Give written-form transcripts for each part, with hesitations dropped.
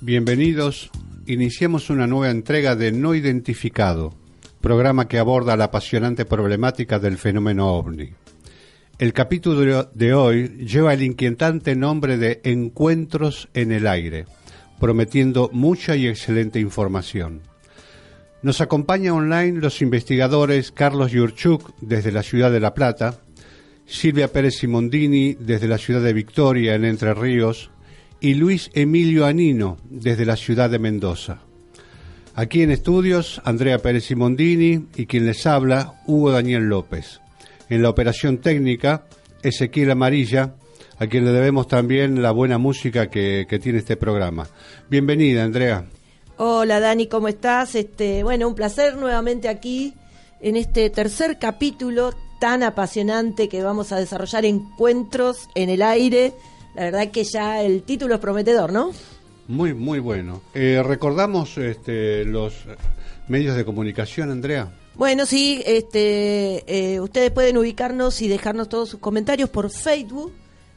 Bienvenidos, iniciamos una nueva entrega de No Identificado, programa que aborda la apasionante problemática del fenómeno OVNI. El capítulo de hoy lleva el inquietante nombre de Encuentros en el Aire, prometiendo mucha y excelente información. Nos acompaña online los investigadores Carlos Yurchuk desde la ciudad de La Plata, Silvia Pérez Simondini desde la ciudad de Victoria en Entre Ríos, y Luis Emilio Anino, desde la ciudad de Mendoza. Aquí en estudios, Andrea Pérez Simondini y quien les habla, Hugo Daniel López. En la operación técnica, Ezequiel Amarilla, a quien le debemos también la buena música que tiene este programa. Bienvenida, Andrea. Hola, Dani, ¿cómo estás? Bueno, un placer nuevamente aquí en este tercer capítulo tan apasionante que vamos a desarrollar, Encuentros en el Aire. La verdad que ya el título es prometedor, ¿no? Muy, muy bueno. ¿Recordamos los medios de comunicación, Andrea? Bueno, sí, ustedes pueden ubicarnos y dejarnos todos sus comentarios por Facebook,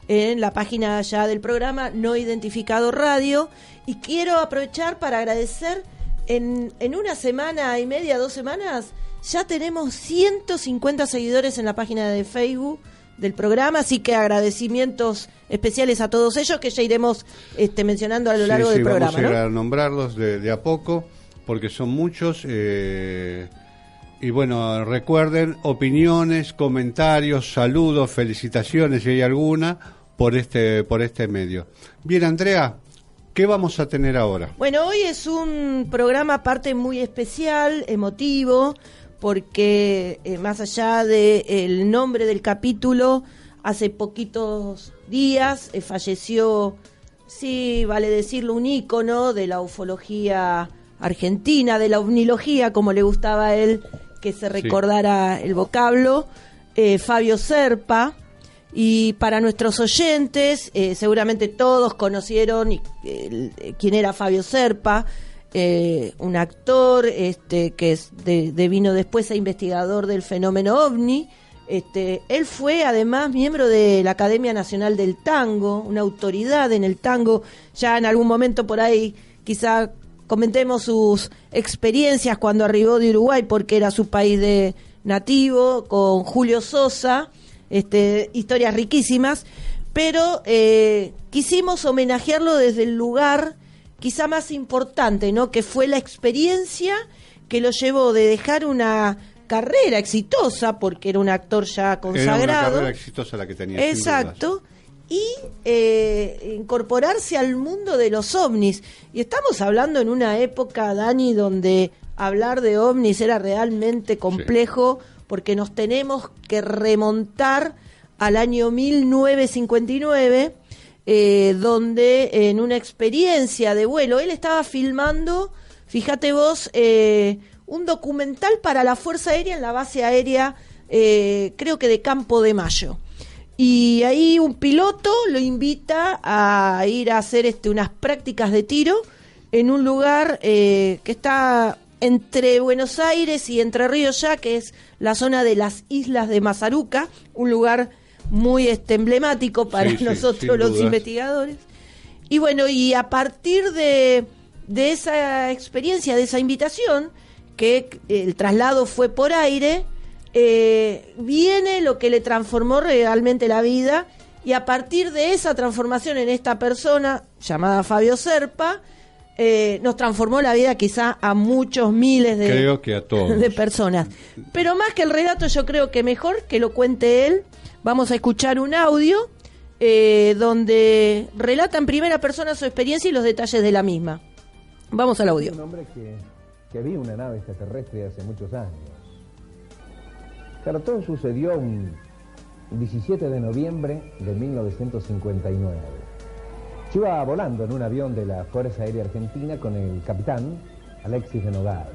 en la página ya del programa No Identificado Radio. Y quiero aprovechar para agradecer, en una semana y media, 2 semanas, ya tenemos 150 seguidores en la página de Facebook del programa, así que agradecimientos especiales a todos ellos que ya iremos mencionando a lo largo del programa. Vamos a ir a nombrarlos de a poco, porque son muchos. Y bueno, recuerden, opiniones, comentarios, saludos, felicitaciones, si hay alguna, por este medio. Bien, Andrea, ¿qué vamos a tener ahora? Bueno, hoy es un programa aparte muy especial, emotivo, porque más allá del nombre del capítulo, hace poquitos días falleció, sí, vale decirlo, un ícono de la ufología argentina, de la ovnilogía, como le gustaba a él que se recordara el vocablo, Fabio Serpa. Y para nuestros oyentes, seguramente todos conocieron quién era Fabio Serpa, un actor que vino después a investigador del fenómeno OVNI. Él fue además miembro de la Academia Nacional del Tango, una autoridad en el tango. Ya en algún momento por ahí quizá comentemos sus experiencias cuando arribó de Uruguay, porque era su país de nativo, con Julio Sosa, historias riquísimas, pero quisimos homenajearlo desde el lugar quizá más importante, ¿no? Que fue la experiencia que lo llevó de dejar una carrera exitosa, porque era un actor ya consagrado. Era una carrera exitosa la que tenía. Exacto. Y incorporarse al mundo de los ovnis. Y estamos hablando en una época, Dani, donde hablar de ovnis era realmente complejo, porque nos tenemos que remontar al año 1959, donde en una experiencia de vuelo, él estaba filmando, fíjate vos, un documental para la Fuerza Aérea en la base aérea, creo que de Campo de Mayo. Y ahí un piloto lo invita a ir a hacer unas prácticas de tiro en un lugar que está entre Buenos Aires y Entre Ríos, ya que es la zona de las Islas de Mazaruca, un lugar muy emblemático para nosotros los investigadores. Y bueno, y a partir de esa experiencia, de esa invitación, que el traslado fue por aire, viene lo que le transformó realmente la vida, y a partir de esa transformación en esta persona llamada Fabio Serpa, nos transformó la vida quizá a muchos miles creo que a todos. De personas. Pero más que el relato, yo creo que mejor que lo cuente él. Vamos a escuchar un audio donde relata en primera persona su experiencia y los detalles de la misma. Vamos al audio. Un hombre que vi una nave extraterrestre hace muchos años. Claro, todo sucedió un 17 de noviembre de 1959. Yo iba volando en un avión de la Fuerza Aérea Argentina con el capitán Alexis de Nogales.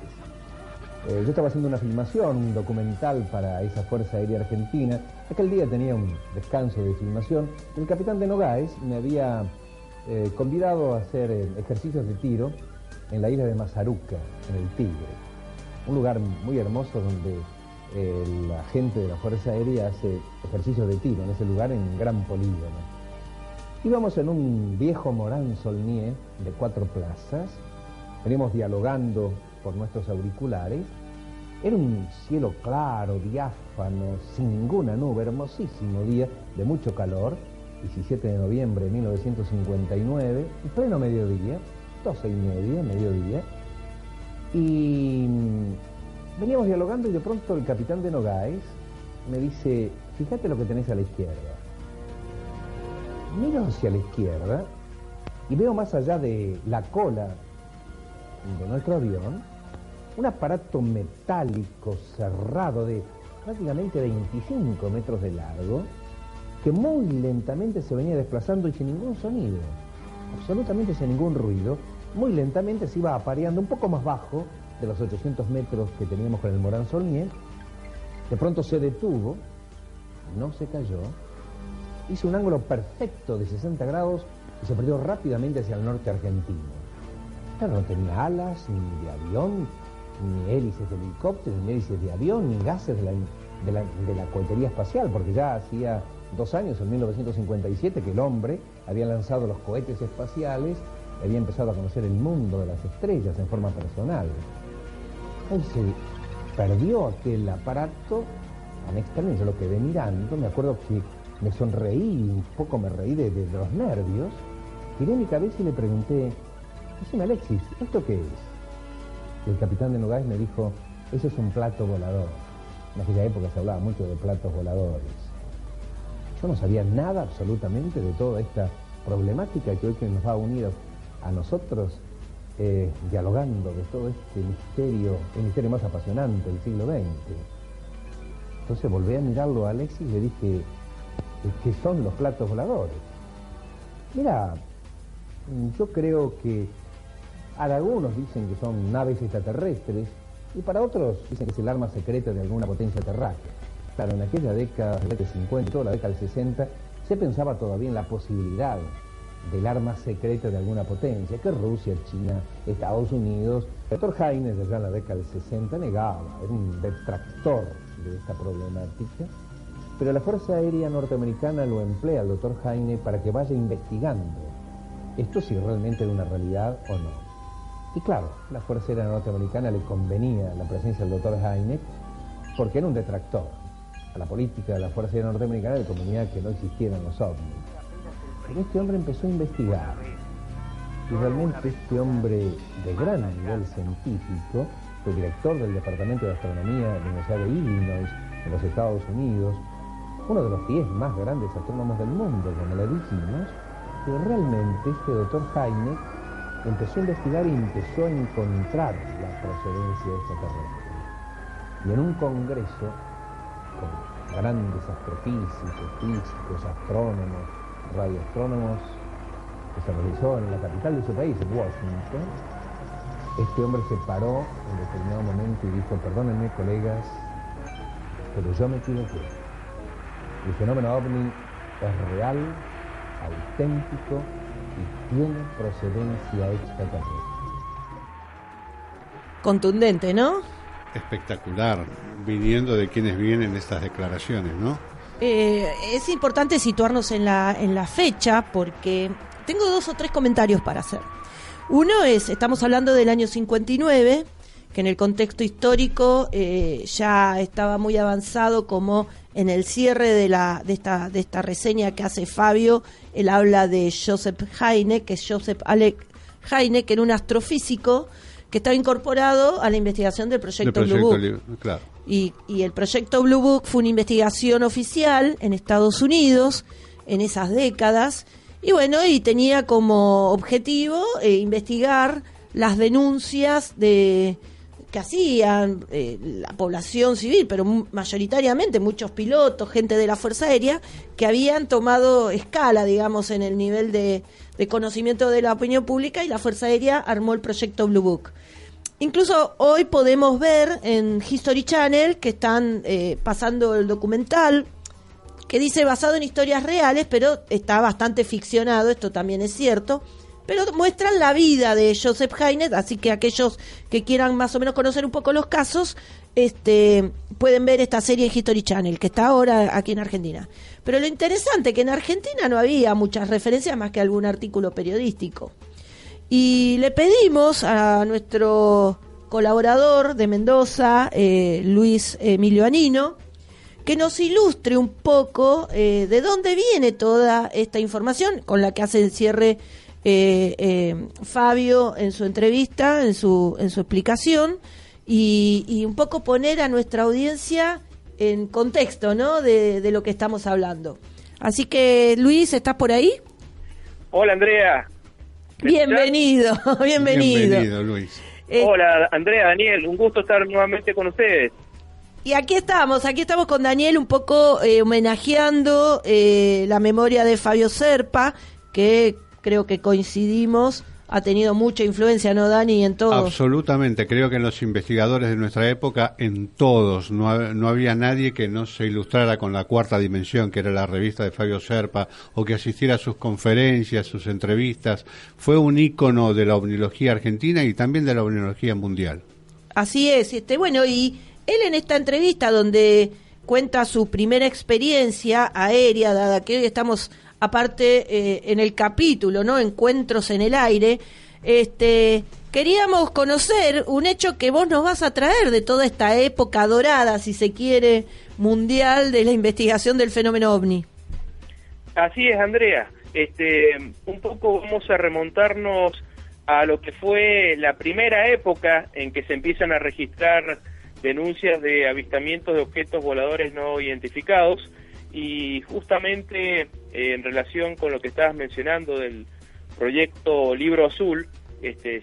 Yo estaba haciendo una filmación, un documental para esa Fuerza Aérea Argentina. Aquel día tenía un descanso de filmación. El capitán de Nogáez me había convidado a hacer ejercicios de tiro en la isla de Mazaruca, en el Tigre. Un lugar muy hermoso donde la gente de la Fuerza Aérea hace ejercicios de tiro, en ese lugar, en un gran polígono. Íbamos en un viejo Morán Saulnier de 4 plazas, veníamos dialogando por nuestros auriculares. Era un cielo claro, diáfano, sin ninguna nube, hermosísimo día, de mucho calor, 17 de noviembre de 1959, en pleno mediodía, 12:30, mediodía, y veníamos dialogando y de pronto el capitán de Nogáez me dice, fíjate lo que tenés a la izquierda. Miro hacia la izquierda y veo más allá de la cola de nuestro avión un aparato metálico cerrado de prácticamente 25 metros de largo que muy lentamente se venía desplazando y sin ningún sonido, absolutamente sin ningún ruido, muy lentamente se iba apareando un poco más bajo de los 800 metros que teníamos con el Morán Saulnier. De pronto se detuvo, no se cayó, hizo un ángulo perfecto de 60 grados y se perdió rápidamente hacia el norte argentino. Claro, no tenía alas, ni de avión, ni hélices de helicóptero, ni hélices de avión, ni gases de la cohetería espacial, porque ya hacía 2 años, en 1957, que el hombre había lanzado los cohetes espaciales, había empezado a conocer el mundo de las estrellas en forma personal. Entonces perdió aquel aparato, a mí extraño, yo lo quedé mirando, me acuerdo que me sonreí, un poco me reí de los nervios, giré mi cabeza y le pregunté, decime Alexis, ¿esto qué es? Y el capitán de Nogáez me dijo, eso es un plato volador. En aquella época se hablaba mucho de platos voladores. Yo no sabía nada absolutamente de toda esta problemática que hoy que nos va a unir a nosotros, dialogando de todo este misterio, el misterio más apasionante del siglo XX. Entonces volví a mirarlo a Alexis y le dije, ¿qué son los platos voladores? Mira, yo creo que para algunos dicen que son naves extraterrestres y para otros dicen que es el arma secreta de alguna potencia terráquea. Claro, en aquella década de 50, toda la década del 60, se pensaba todavía en la posibilidad del arma secreta de alguna potencia, que Rusia, China, Estados Unidos. El doctor Heine, desde la década del 60, negaba, era un detractor de esta problemática, pero la Fuerza Aérea Norteamericana lo emplea al doctor Heine para que vaya investigando esto si realmente era una realidad o no. Y claro, la Fuerza Aérea Norteamericana le convenía la presencia del doctor Heine porque era un detractor. A la política de la Fuerza Aérea Norteamericana le convenía que no existieran los ovnis. Pero este hombre empezó a investigar y realmente este hombre de gran nivel científico fue director del Departamento de Astronomía de la Universidad de Illinois en los Estados Unidos, uno de los 10 más grandes astrónomos del mundo, como le dijimos, pero realmente este doctor Heine empezó a investigar y empezó a encontrar la procedencia extraterrestre. Y en un congreso con grandes astrofísicos, físicos, astrónomos, radioastrónomos, que se realizó en la capital de su país, Washington, este hombre se paró en determinado momento y dijo, perdónenme colegas, pero yo me equivoqué. El fenómeno ovni es real, auténtico y tiene procedencia extraterrestre. Contundente, ¿no? Espectacular, viniendo de quienes vienen estas declaraciones, ¿no? Es importante situarnos en la fecha porque tengo 2 o 3 comentarios para hacer. Uno es, estamos hablando del año 59, que en el contexto histórico ya estaba muy avanzado, como en el cierre de esta reseña que hace Fabio, él habla de Joseph Heine, que es Joseph Alex Heine, que era un astrofísico que estaba incorporado a la investigación del proyecto Blue Book. Claro. Y el proyecto Blue Book fue una investigación oficial en Estados Unidos en esas décadas, y bueno, y tenía como objetivo investigar las denuncias que hacían la población civil, pero mayoritariamente muchos pilotos, gente de la Fuerza Aérea, que habían tomado escala, digamos, en el nivel de conocimiento de la opinión pública, y la Fuerza Aérea armó el proyecto Blue Book. incluso hoy podemos ver en History Channel que están pasando el documental que dice basado en historias reales, pero está bastante ficcionado, esto también es cierto, pero muestran la vida de Joseph Haines, así que aquellos que quieran más o menos conocer un poco los casos, pueden ver esta serie en History Channel, que está ahora aquí en Argentina. Pero lo interesante es que en Argentina no había muchas referencias más que algún artículo periodístico. Y le pedimos a nuestro colaborador de Mendoza, Luis Emilio Anino, que nos ilustre un poco de dónde viene toda esta información con la que hace el cierre Fabio en su entrevista, en su explicación, y un poco poner a nuestra audiencia en contexto, ¿no?, de lo que estamos hablando. Así que, Luis, ¿estás por ahí? Hola, Andrea. Bienvenido, Bienvenido, Luis. Hola, Andrea, Daniel, un gusto estar nuevamente con ustedes. Y aquí estamos con Daniel un poco homenajeando la memoria de Fabio Serpa, que creo que coincidimos, ha tenido mucha influencia, ¿no, Dani? En todos. Absolutamente, creo que en los investigadores de nuestra época, en todos, no había nadie que no se ilustrara con La Cuarta Dimensión, que era la revista de Fabio Serpa, o que asistiera a sus conferencias, sus entrevistas. Fue un ícono de la ovniología argentina y también de la ovniología mundial. Así es, bueno, y él en esta entrevista donde cuenta su primera experiencia aérea, dada que hoy estamos aparte en el capítulo, ¿no?, Encuentros en el Aire, queríamos conocer un hecho que vos nos vas a traer de toda esta época dorada, si se quiere, mundial de la investigación del fenómeno ovni. Así es, Andrea. Un poco vamos a remontarnos a lo que fue la primera época en que se empiezan a registrar denuncias de avistamientos de objetos voladores no identificados, y justamente en relación con lo que estabas mencionando del proyecto Libro Azul,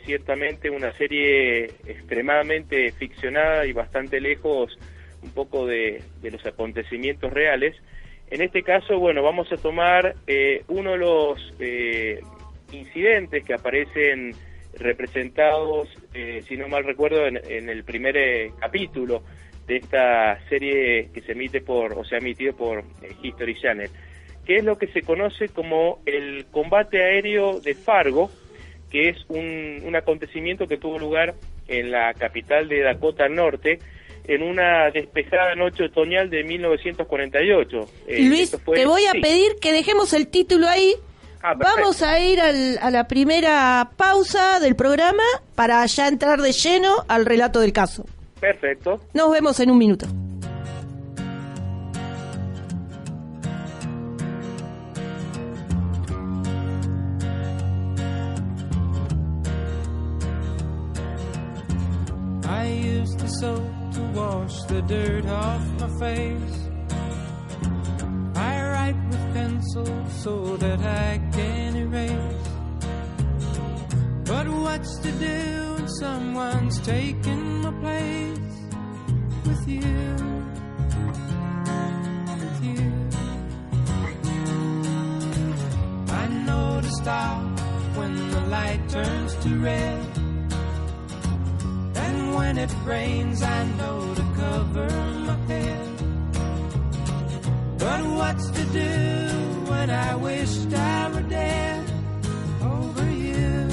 ciertamente una serie extremadamente ficcionada y bastante lejos un poco de los acontecimientos reales. En este caso, bueno, vamos a tomar uno de los incidentes que aparecen representados, si no mal recuerdo, en el primer capítulo de esta serie que se emite se ha emitido por History Channel, que es lo que se conoce como el combate aéreo de Fargo, que es un acontecimiento que tuvo lugar en la capital de Dakota Norte, en una despejada noche otoñal de 1948. Luis, te voy a pedir que dejemos el título ahí. Vamos a ir a la primera pausa del programa para ya entrar de lleno al relato del caso. Perfecto. Nos vemos en un minuto. I used the soap to wash the dirt off my face. I write with pencil so that I can erase. But what's to do when someone's taken my place? With you, with you. I know to stop when the light turns to red. And when it rains, I know to cover my head. But what's to do when I wished I were dead? Over you,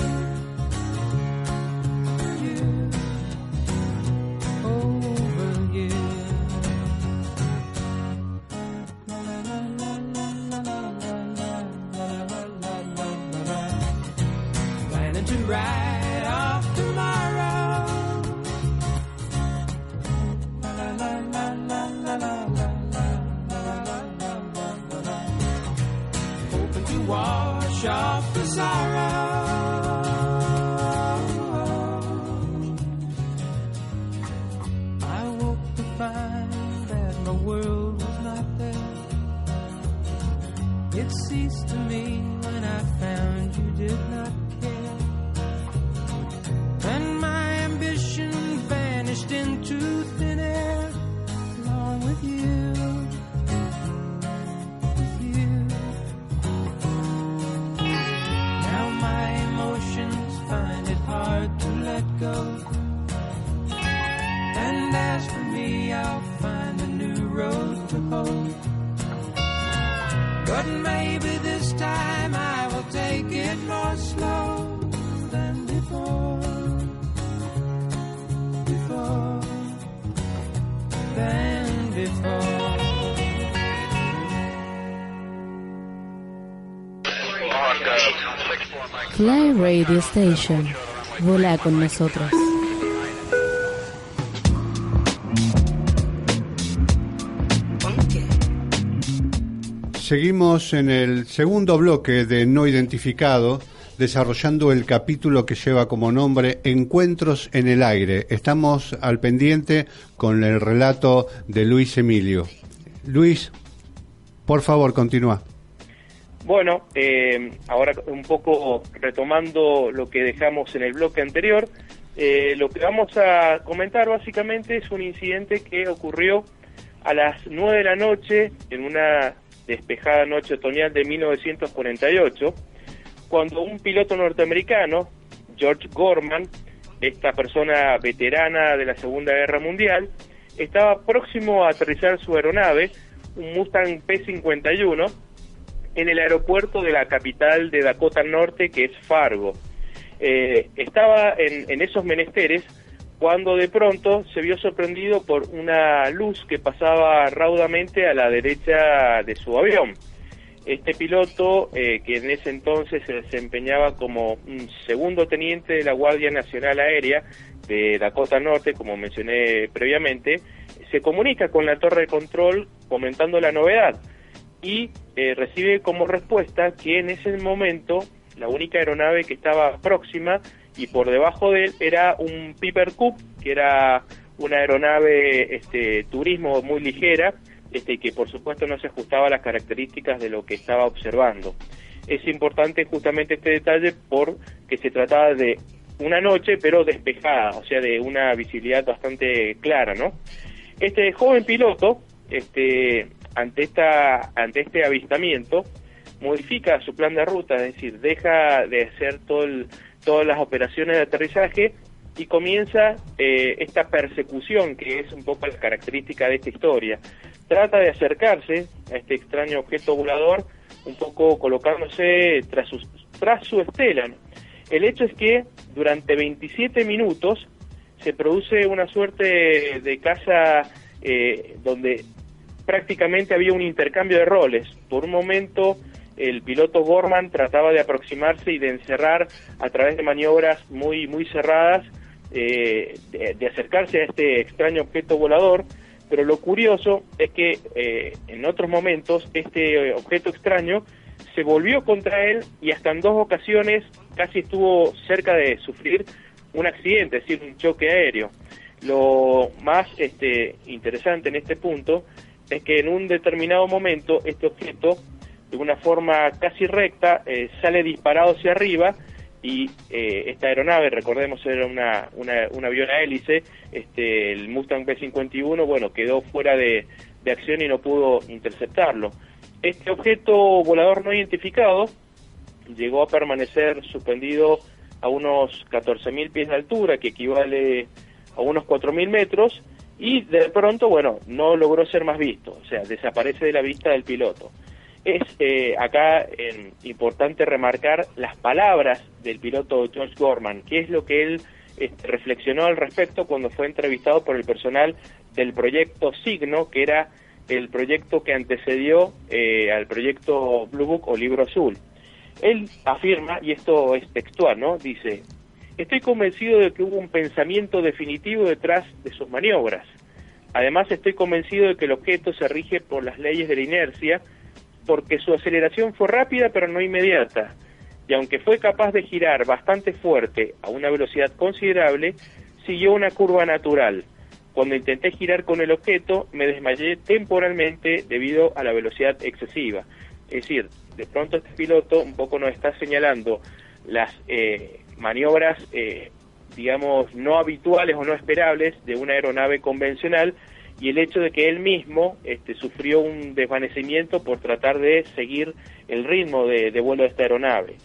you, over you. Planning to ride off tomorrow. Hoping to wash off the sorrow. I woke to find that my world was not there. It ceased to me when I found you did not care. And my ambition vanished into thin air along with you. Now my emotions find it hard to let go. And as for me, I'll find a new road to hoe. But maybe this time I will take it more slow than before. Than before. Fly Radio Station. Volá con nosotros. Seguimos en el segundo bloque de No Identificado, desarrollando el capítulo que lleva como nombre Encuentros en el Aire. Estamos al pendiente con el relato de Luis Emilio. Luis, por favor, continúa. Bueno, ahora un poco retomando lo que dejamos en el bloque anterior, lo que vamos a comentar básicamente es un incidente que ocurrió a las 9 de la noche, en una despejada noche otoñal de 1948, cuando un piloto norteamericano, George Gorman, esta persona veterana de la Segunda Guerra Mundial, estaba próximo a aterrizar su aeronave, un Mustang P-51, en el aeropuerto de la capital de Dakota Norte, que es Fargo. Estaba en esos menesteres cuando de pronto se vio sorprendido por una luz que pasaba raudamente a la derecha de su avión. Este piloto, que en ese entonces se desempeñaba como un segundo teniente de la Guardia Nacional Aérea de Dakota Norte, como mencioné previamente, se comunica con la torre de control comentando la novedad y recibe como respuesta que en ese momento la única aeronave que estaba próxima y por debajo de él era un Piper Cub, que era una aeronave turismo muy ligera, que por supuesto no se ajustaba a las características de lo que estaba observando. Es importante justamente este detalle porque se trataba de una noche pero despejada, o sea, de una visibilidad bastante clara, ¿no? Este joven piloto, ante este avistamiento, modifica su plan de ruta, es decir, deja de hacer todas las operaciones de aterrizaje y comienza esta persecución, que es un poco la característica de esta historia. Trata de acercarse a este extraño objeto volador, un poco colocándose tras su estela, ¿no? El hecho es que durante 27 minutos se produce una suerte de caza donde prácticamente había un intercambio de roles. Por un momento el piloto Gorman trataba de aproximarse y de encerrar a través de maniobras muy cerradas, de acercarse a este extraño objeto volador, pero lo curioso es que en otros momentos este objeto extraño se volvió contra él y hasta en 2 ocasiones casi estuvo cerca de sufrir un accidente, es decir, un choque aéreo. Lo más interesante en este punto es que en un determinado momento este objeto, de una forma casi recta, sale disparado hacia arriba y esta aeronave, recordemos, era un avión a hélice, el Mustang P-51, bueno, quedó fuera de acción y no pudo interceptarlo. Este objeto volador no identificado llegó a permanecer suspendido a unos 14.000 pies de altura, que equivale a unos 4.000 metros, y de pronto, bueno, no logró ser más visto, o sea, desaparece de la vista del piloto. Es acá importante remarcar las palabras del piloto George Gorman, que es lo que él reflexionó al respecto cuando fue entrevistado por el personal del proyecto Signo, que era el proyecto que antecedió al proyecto Blue Book o Libro Azul. Él afirma, y esto es textual, ¿no? Dice: estoy convencido de que hubo un pensamiento definitivo detrás de sus maniobras. Además, estoy convencido de que el objeto se rige por las leyes de la inercia, porque su aceleración fue rápida pero no inmediata, y aunque fue capaz de girar bastante fuerte a una velocidad considerable, siguió una curva natural. Cuando intenté girar con el objeto, me desmayé temporalmente debido a la velocidad excesiva. Es decir, de pronto este piloto un poco nos está señalando las maniobras, digamos, no habituales o no esperables de una aeronave convencional, y el hecho de que él mismo sufrió un desvanecimiento por tratar de seguir el ritmo de vuelo de esta aeronave.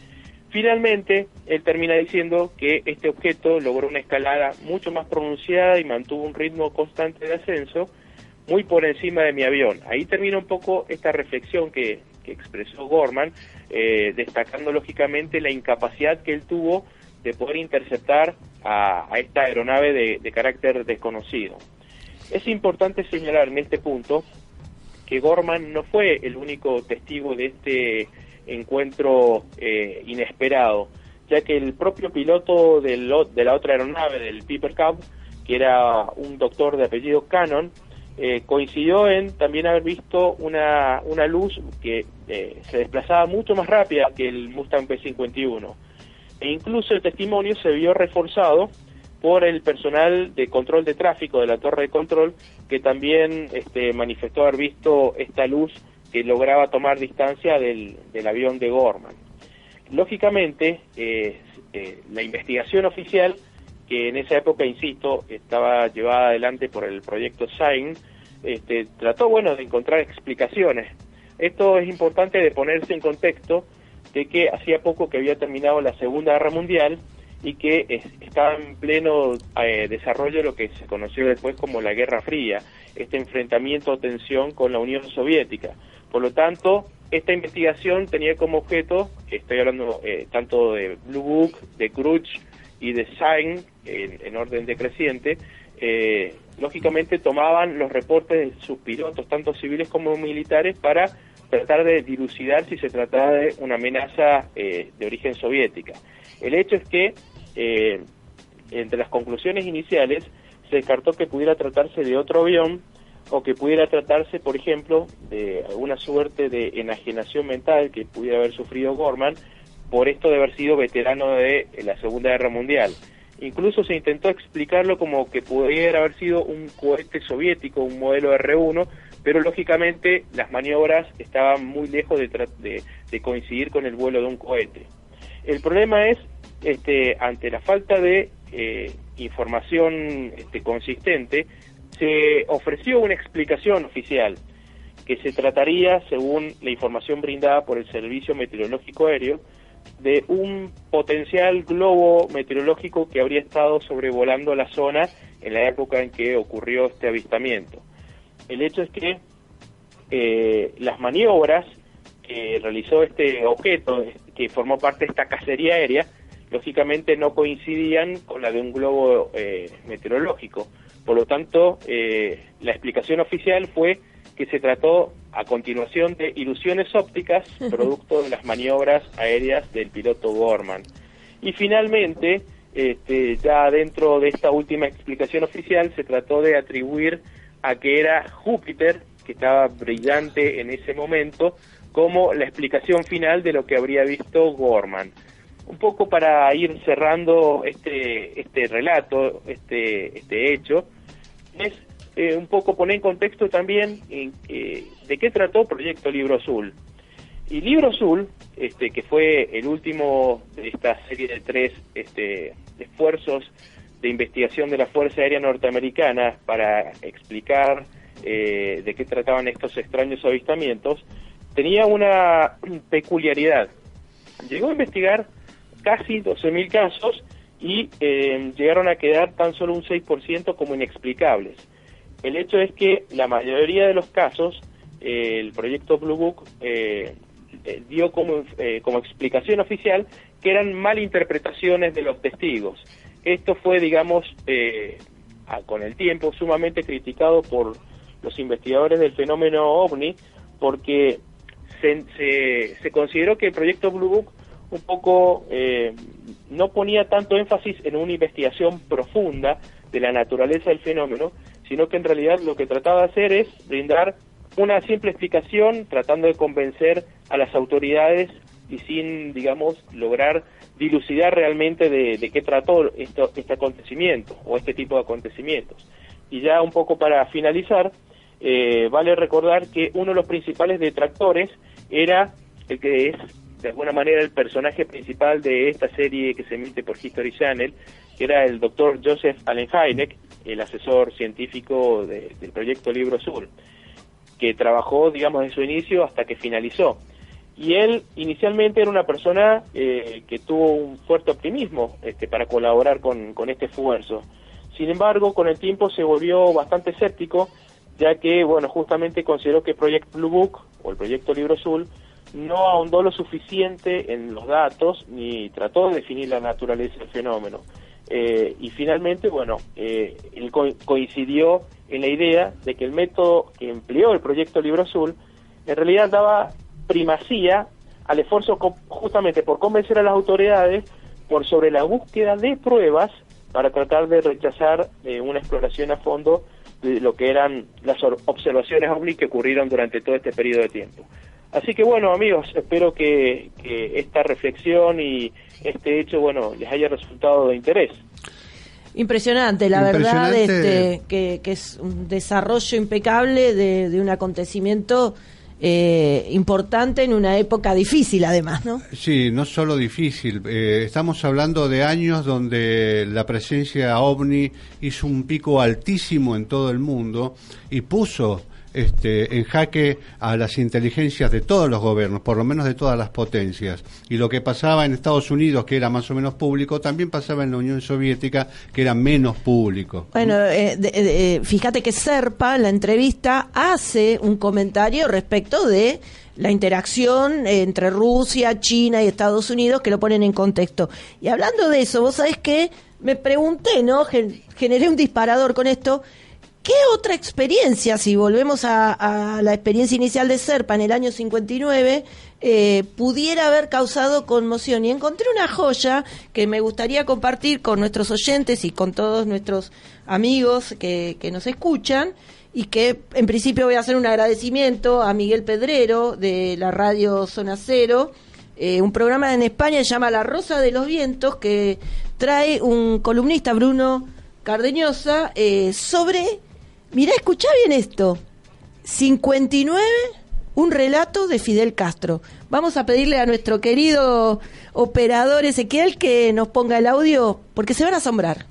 Finalmente, él termina diciendo que este objeto logró una escalada mucho más pronunciada y mantuvo un ritmo constante de ascenso, muy por encima de mi avión. Ahí termina un poco esta reflexión que expresó Gorman, destacando lógicamente la incapacidad que él tuvo de poder interceptar a esta aeronave de carácter desconocido. Es importante señalar en este punto que Gorman no fue el único testigo de este encuentro inesperado, ya que el propio piloto de la otra aeronave, del Piper Cub, que era un doctor de apellido Cannon, coincidió en también haber visto una luz que se desplazaba mucho más rápida que el Mustang P-51. E incluso el testimonio se vio reforzado por el personal de control de tráfico de la torre de control, que también manifestó haber visto esta luz que lograba tomar distancia del avión de Gorman. Lógicamente, la investigación oficial, que en esa época, insisto, estaba llevada adelante por el proyecto SIGN, trató, de encontrar explicaciones. Esto es importante de ponerse en contexto de que hacía poco que había terminado la Segunda Guerra Mundial y que estaba en pleno desarrollo de lo que se conoció después como la Guerra Fría, este enfrentamiento o tensión con la Unión Soviética. Por lo tanto, esta investigación tenía como objeto, estoy hablando tanto de Blue Book, de Crutch y de SIGN, en orden decreciente, lógicamente tomaban los reportes de sus pilotos, tanto civiles como militares, para tratar de dilucidar si se trataba de una amenaza de origen soviética. El hecho es que, entre las conclusiones iniciales, se descartó que pudiera tratarse de otro avión, o que pudiera tratarse, por ejemplo, de alguna suerte de enajenación mental que pudiera haber sufrido Gorman, por esto de haber sido veterano de la Segunda Guerra Mundial. Incluso se intentó explicarlo como que pudiera haber sido un cohete soviético, un modelo R-1, pero lógicamente las maniobras estaban muy lejos de coincidir con el vuelo de un cohete. El problema es, ante la falta de información consistente, se ofreció una explicación oficial, que se trataría, según la información brindada por el Servicio Meteorológico Aéreo, de un potencial globo meteorológico que habría estado sobrevolando la zona en la época en que ocurrió este avistamiento. El hecho es que las maniobras que realizó este objeto, que formó parte de esta cacería aérea, lógicamente no coincidían con la de un globo meteorológico. Por lo tanto, la explicación oficial fue que se trató a continuación de ilusiones ópticas producto de las maniobras aéreas del piloto Gorman. Y finalmente, ya dentro de esta última explicación oficial, se trató de atribuir a que era Júpiter, que estaba brillante en ese momento, como la explicación final de lo que habría visto Gorman. Un poco para ir cerrando este relato, este hecho, es un poco poner en contexto también de qué trató Proyecto Libro Azul. Y Libro Azul, que fue el último de esta serie de 3 esfuerzos de investigación de la Fuerza Aérea Norteamericana para explicar de qué trataban estos extraños avistamientos, tenía una peculiaridad. Llegó a investigar casi 12.000 casos y llegaron a quedar tan solo un 6% como inexplicables. El hecho es que la mayoría de los casos, el proyecto Blue Book dio como explicación oficial que eran malinterpretaciones de los testigos. Esto fue, digamos, con el tiempo sumamente criticado por los investigadores del fenómeno OVNI, porque se consideró que el proyecto Blue Book un poco no ponía tanto énfasis en una investigación profunda de la naturaleza del fenómeno, sino que en realidad lo que trataba de hacer es brindar una simple explicación, tratando de convencer a las autoridades y sin, digamos, lograr dilucidar realmente de qué trató este acontecimiento o este tipo de acontecimientos. Y ya un poco para finalizar, vale recordar que uno de los principales detractores era el que es de alguna manera el personaje principal de esta serie que se emite por History Channel, que era el doctor Joseph Allen Hynek, el asesor científico del proyecto Libro Azul, que trabajó, digamos, en su inicio hasta que finalizó. y él inicialmente era una persona que tuvo un fuerte optimismo para colaborar con este esfuerzo. Sin embargo, con el tiempo se volvió bastante escéptico, ya que, bueno, justamente consideró que Project Blue Book, o el Proyecto Libro Azul, no ahondó lo suficiente en los datos, ni trató de definir la naturaleza del fenómeno. Y finalmente, bueno, él coincidió en la idea de que el método que empleó el Proyecto Libro Azul, en realidad daba primacía al esfuerzo justamente por convencer a las autoridades por sobre la búsqueda de pruebas para tratar de rechazar una exploración a fondo de lo que eran las observaciones OVNI que ocurrieron durante todo este periodo de tiempo. Así que bueno, amigos, espero que esta reflexión y este hecho, bueno, les haya resultado de interés. Impresionante, la verdad, que es un desarrollo impecable de un acontecimiento importante en una época difícil, además, ¿no? Sí, no solo difícil. Estamos hablando de años donde la presencia OVNI hizo un pico altísimo en todo el mundo y puso en jaque a las inteligencias de todos los gobiernos, por lo menos de todas las potencias. Y lo que pasaba en Estados Unidos, que era más o menos público, también pasaba en la Unión Soviética, que era menos público. Bueno, fíjate que Serpa, en la entrevista, hace un comentario respecto de la interacción entre Rusia, China y Estados Unidos, que lo ponen en contexto. Y hablando de eso, vos sabés que me pregunté, ¿no? Generé un disparador con esto. ¿Qué otra experiencia, si volvemos a la experiencia inicial de Serpa en el año 59, pudiera haber causado conmoción? Y encontré una joya que me gustaría compartir con nuestros oyentes y con todos nuestros amigos que nos escuchan, y que en principio voy a hacer un agradecimiento a Miguel Pedrero de la radio Zona Cero, un programa en España que se llama La Rosa de los Vientos, que trae un columnista, Bruno Cardeñosa, sobre... Mirá, escuchá bien esto. 59, un relato de Fidel Castro. Vamos a pedirle a nuestro querido operador Ezequiel que nos ponga el audio, porque se van a asombrar.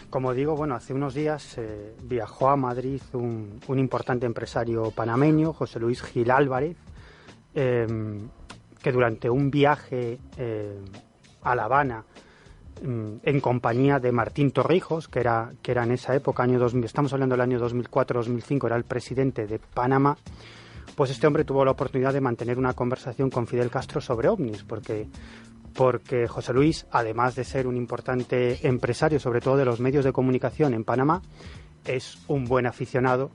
Como digo, bueno, hace unos días viajó a Madrid un importante empresario panameño, José Luis Gil Álvarez, que durante un viaje a La Habana, en compañía de Martín Torrijos, que era en esa época, estamos hablando del año 2004-2005, era el presidente de Panamá, pues este hombre tuvo la oportunidad de mantener una conversación con Fidel Castro sobre ovnis, porque José Luis, además de ser un importante empresario, sobre todo de los medios de comunicación en Panamá, es un buen aficionado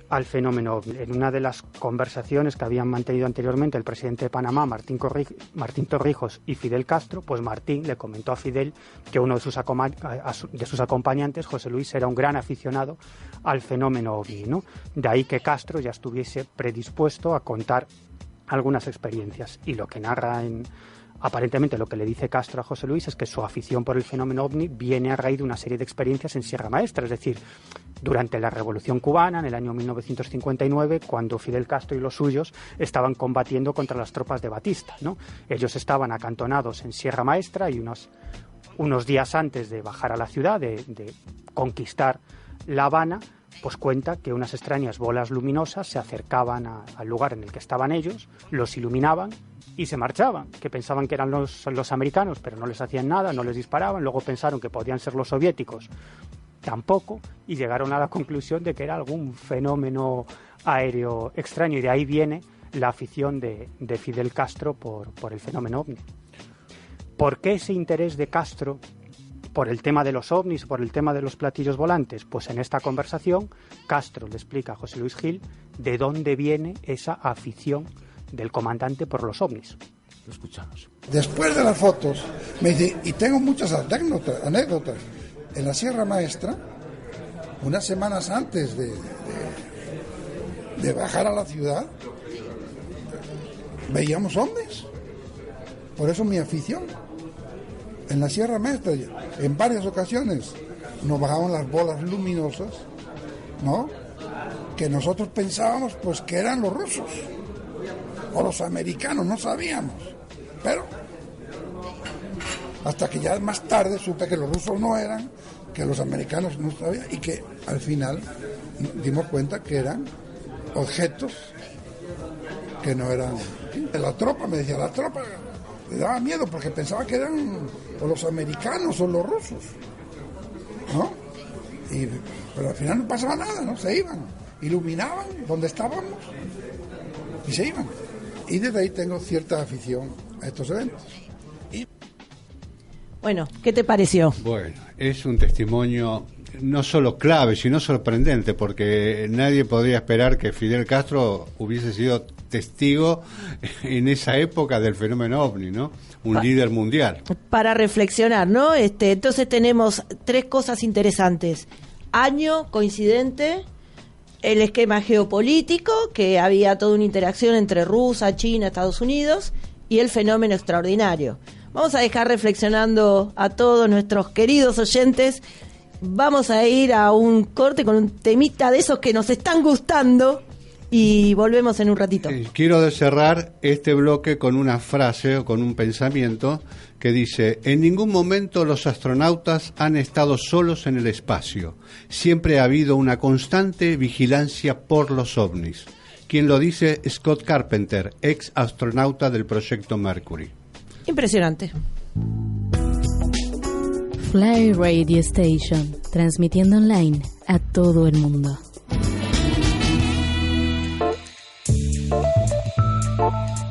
al fenómeno OVNI. En una de las conversaciones que habían mantenido anteriormente el presidente de Panamá, Martín Torrijos, y Fidel Castro, pues Martín le comentó a Fidel que uno de sus acompañantes, José Luis, era un gran aficionado al fenómeno OVNI, ¿no? De ahí que Castro ya estuviese predispuesto a contar algunas experiencias. Y lo que narra aparentemente lo que le dice Castro a José Luis es que su afición por el fenómeno OVNI viene a raíz de una serie de experiencias en Sierra Maestra, es decir, durante la Revolución Cubana, en el año 1959, cuando Fidel Castro y los suyos estaban combatiendo contra las tropas de Batista, ¿no? Ellos estaban acantonados en Sierra Maestra y unos días antes de bajar a la ciudad, de conquistar La Habana, pues cuenta que unas extrañas bolas luminosas se acercaban al lugar en el que estaban ellos, los iluminaban y se marchaban, que pensaban que eran los americanos, pero no les hacían nada, no les disparaban. Luego pensaron que podían ser los soviéticos, tampoco, y llegaron a la conclusión de que era algún fenómeno aéreo extraño, y de ahí viene la afición de Fidel Castro por el fenómeno OVNI. ¿Por qué ese interés de Castro por el tema de los ovnis, por el tema de los platillos volantes? Pues en esta conversación Castro le explica a José Luis Gil de dónde viene esa afición del comandante por los ovnis. Lo escuchamos. Después de las fotos me dice, y tengo muchas anécdotas. En la Sierra Maestra, unas semanas antes de bajar a la ciudad, veíamos ovnis. Por eso mi afición. En la Sierra Maestra, en varias ocasiones, nos bajaban las bolas luminosas, ¿no? Que nosotros pensábamos pues que eran los rusos o los americanos, no sabíamos. Pero hasta que ya más tarde supe que los rusos no eran, que los americanos no sabían, y que al final dimos cuenta que eran objetos que no eran... La tropa, me decía, la tropa le daba miedo porque pensaba que eran o los americanos o los rusos, ¿no? Pero al final no pasaba nada, ¿no? Se iban, iluminaban donde estábamos y se iban. Y desde ahí tengo cierta afición a estos eventos. Bueno, ¿qué te pareció? Bueno, es un testimonio no solo clave, sino sorprendente, porque nadie podría esperar que Fidel Castro hubiese sido testigo en esa época del fenómeno OVNI, ¿no? Un líder mundial. Para reflexionar, ¿no? Entonces tenemos 3 cosas interesantes. Año coincidente, el esquema geopolítico, que había toda una interacción entre Rusia, China, Estados Unidos, y el fenómeno extraordinario. Vamos a dejar reflexionando a todos nuestros queridos oyentes. Vamos a ir a un corte con un temita de esos que nos están gustando y volvemos en un ratito. Quiero cerrar este bloque con una frase o con un pensamiento que dice: en ningún momento los astronautas han estado solos en el espacio. Siempre ha habido una constante vigilancia por los ovnis. Quien lo dice, Scott Carpenter, ex astronauta del proyecto Mercury. Impresionante. Fly Radio Station, transmitiendo online a todo el mundo.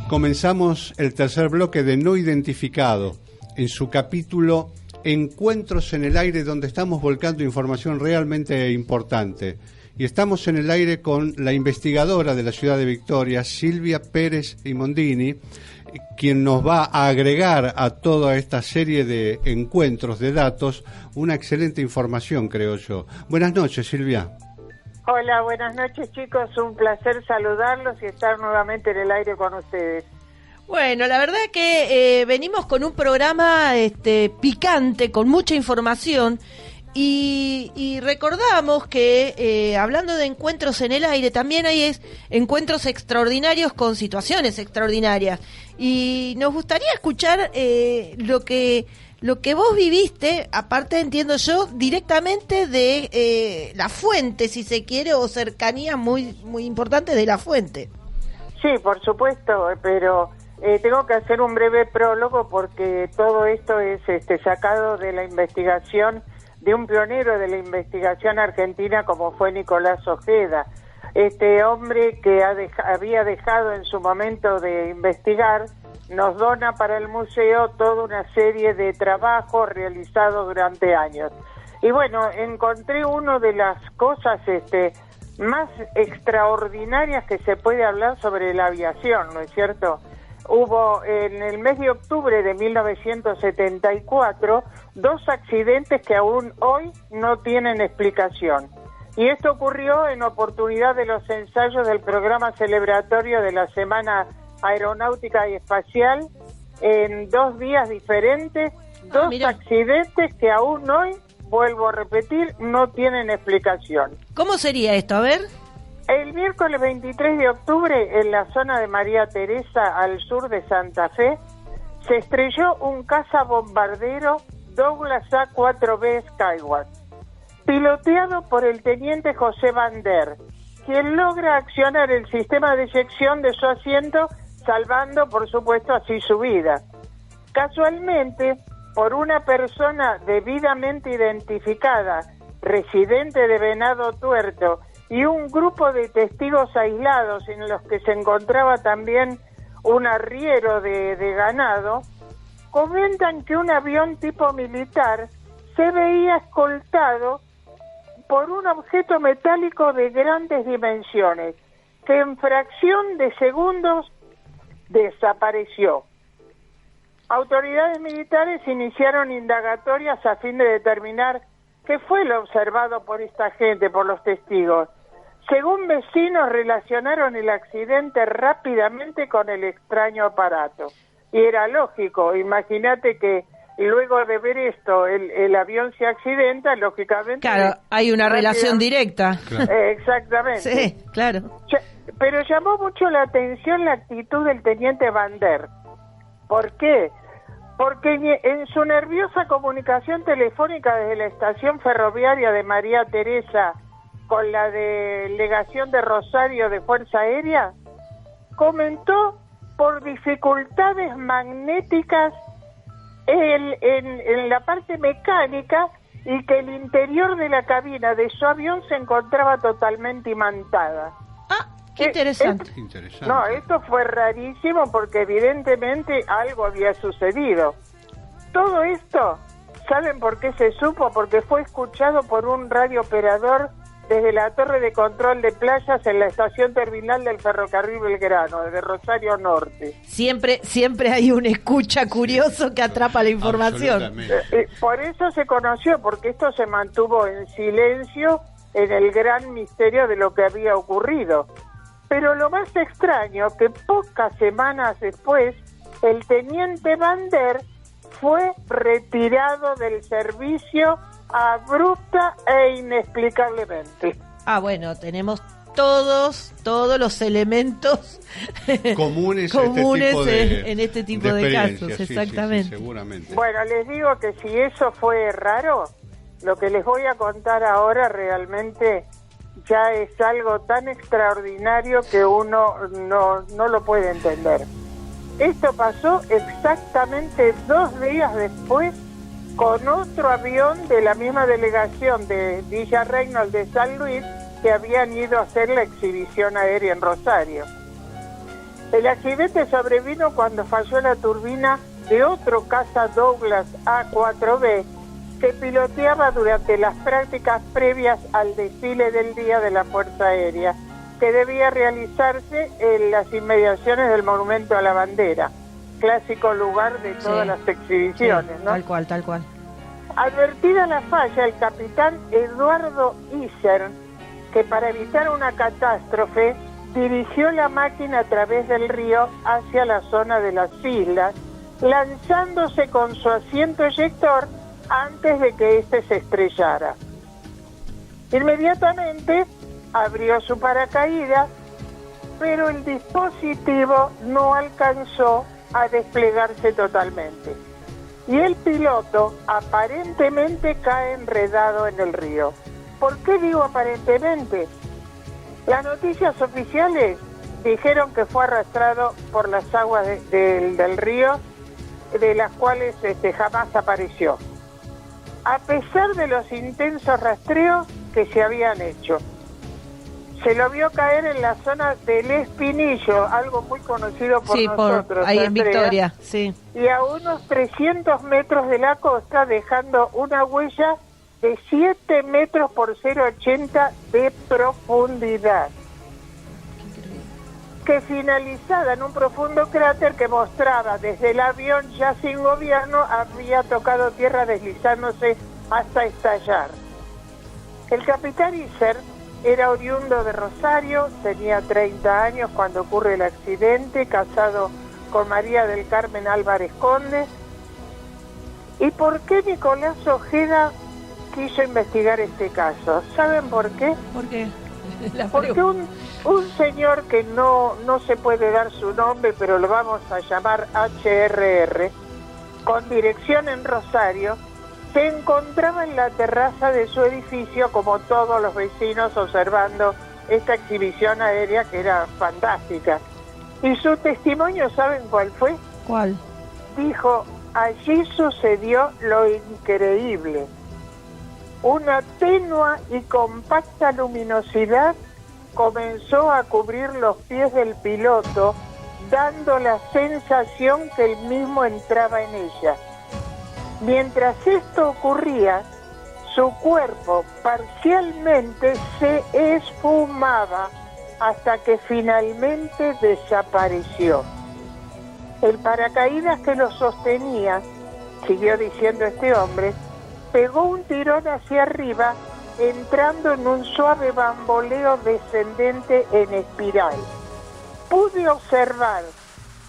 Comenzamos el tercer bloque de No Identificado, en su capítulo Encuentros en el Aire, donde estamos volcando información realmente importante. Y estamos en el aire con la investigadora de la ciudad de Victoria, Silvia Pérez y Mondini, quien nos va a agregar a toda esta serie de encuentros de datos una excelente información, creo yo. Buenas noches, Silvia. Hola, buenas noches, chicos. Un placer saludarlos y estar nuevamente en el aire con ustedes. Bueno, la verdad que venimos con un programa picante, con mucha información, y recordamos que hablando de encuentros en el aire, también hay encuentros extraordinarios con situaciones extraordinarias. Y nos gustaría escuchar lo que vos viviste, aparte, entiendo yo, directamente de la fuente, si se quiere, o cercanía muy muy importante de la fuente. Sí, por supuesto, pero tengo que hacer un breve prólogo porque todo esto es sacado de la investigación de un pionero de la investigación argentina como fue Nicolás Ojeda. Este hombre que había dejado en su momento de investigar, nos dona para el museo toda una serie de trabajos realizados durante años. Y bueno, encontré una de las cosas más extraordinarias que se puede hablar sobre la aviación, ¿no es cierto? Hubo en el mes de octubre de 1974 2 accidentes que aún hoy no tienen explicación. Y esto ocurrió en oportunidad de los ensayos del programa celebratorio de la Semana Aeronáutica y Espacial, en 2 días diferentes, 2 accidentes que aún hoy, vuelvo a repetir, no tienen explicación. ¿Cómo sería esto? A ver. El miércoles 23 de octubre, en la zona de María Teresa, al sur de Santa Fe, se estrelló un cazabombardero Douglas A-4B Skyward, piloteado por el teniente José Van Der, quien logra accionar el sistema de eyección de su asiento, salvando, por supuesto, así su vida. Casualmente, por una persona debidamente identificada, residente de Venado Tuerto, y un grupo de testigos aislados en los que se encontraba también un arriero de ganado, comentan que un avión tipo militar se veía escoltado por un objeto metálico de grandes dimensiones, que en fracción de segundos desapareció. Autoridades militares iniciaron indagatorias a fin de determinar qué fue lo observado por esta gente, por los testigos. Según vecinos, relacionaron el accidente rápidamente con el extraño aparato. Y era lógico, imagínate que luego de ver esto, el avión se accidenta, lógicamente... Claro, hay una relación directa. Claro. Exactamente. Sí, claro. Pero llamó mucho la atención la actitud del teniente Van Der. ¿Por qué? Porque en su nerviosa comunicación telefónica desde la estación ferroviaria de María Teresa con la delegación de Rosario de Fuerza Aérea, comentó por dificultades magnéticas en la parte mecánica y que el interior de la cabina de su avión se encontraba totalmente imantada. Ah, qué interesante. No, esto fue rarísimo porque evidentemente algo había sucedido. Todo esto, ¿saben por qué se supo? Porque fue escuchado por un radiooperador desde la torre de control de playas en la estación terminal del ferrocarril Belgrano, de Rosario Norte. Siempre hay un escucha curioso que atrapa la información. Por eso se conoció, porque esto se mantuvo en silencio en el gran misterio de lo que había ocurrido. Pero lo más extraño, que pocas semanas después, el teniente Bander fue retirado del servicio abrupta e inexplicablemente. Ah, bueno, tenemos todos los elementos comunes en este tipo de casos, exactamente. Sí, seguramente. Bueno, les digo que si eso fue raro, lo que les voy a contar ahora realmente ya es algo tan extraordinario que uno no lo puede entender. Esto pasó exactamente 2 días después con otro avión de la misma delegación de Villa Reynolds de San Luis que habían ido a hacer la exhibición aérea en Rosario. El accidente sobrevino cuando falló la turbina de otro caza Douglas A4B que piloteaba durante las prácticas previas al desfile del Día de la Fuerza Aérea, que debía realizarse en las inmediaciones del Monumento a la Bandera, clásico lugar de todas las exhibiciones, sí, ¿no? Tal cual. Advertida la falla, el capitán Eduardo Iser, que para evitar una catástrofe, dirigió la máquina a través del río hacia la zona de las islas, lanzándose con su asiento eyector antes de que éste se estrellara. Inmediatamente abrió su paracaídas, pero el dispositivo no alcanzó a desplegarse totalmente. Y el piloto aparentemente cae enredado en el río. ¿Por qué digo aparentemente? Las noticias oficiales dijeron que fue arrastrado por las aguas del río, de las cuales jamás apareció, a pesar de los intensos rastreos que se habían hecho. Se lo vio caer en la zona del Espinillo, algo muy conocido por nosotros. Ahí en Victoria, sí. Y a unos 300 metros de la costa, dejando una huella de 7 metros por 0,80 de profundidad, que finalizada en un profundo cráter que mostraba desde el avión ya sin gobierno, había tocado tierra deslizándose hasta estallar. El capitán Iser era oriundo de Rosario, tenía 30 años cuando ocurre el accidente, casado con María del Carmen Álvarez Conde. ¿Y por qué Nicolás Ojeda quiso investigar este caso? ¿Saben por qué? ¿Por qué? Porque un señor que no se puede dar su nombre, pero lo vamos a llamar HRR, con dirección en Rosario, se encontraba en la terraza de su edificio, como todos los vecinos, observando esta exhibición aérea que era fantástica. Y su testimonio, ¿saben cuál fue? ¿Cuál? Dijo: allí sucedió lo increíble. Una tenue y compacta luminosidad comenzó a cubrir los pies del piloto, dando la sensación que él mismo entraba en ella. Mientras esto ocurría, su cuerpo parcialmente se esfumaba hasta que finalmente desapareció. El paracaídas que lo sostenía, siguió diciendo este hombre, pegó un tirón hacia arriba, entrando en un suave bamboleo descendente en espiral. Pude observar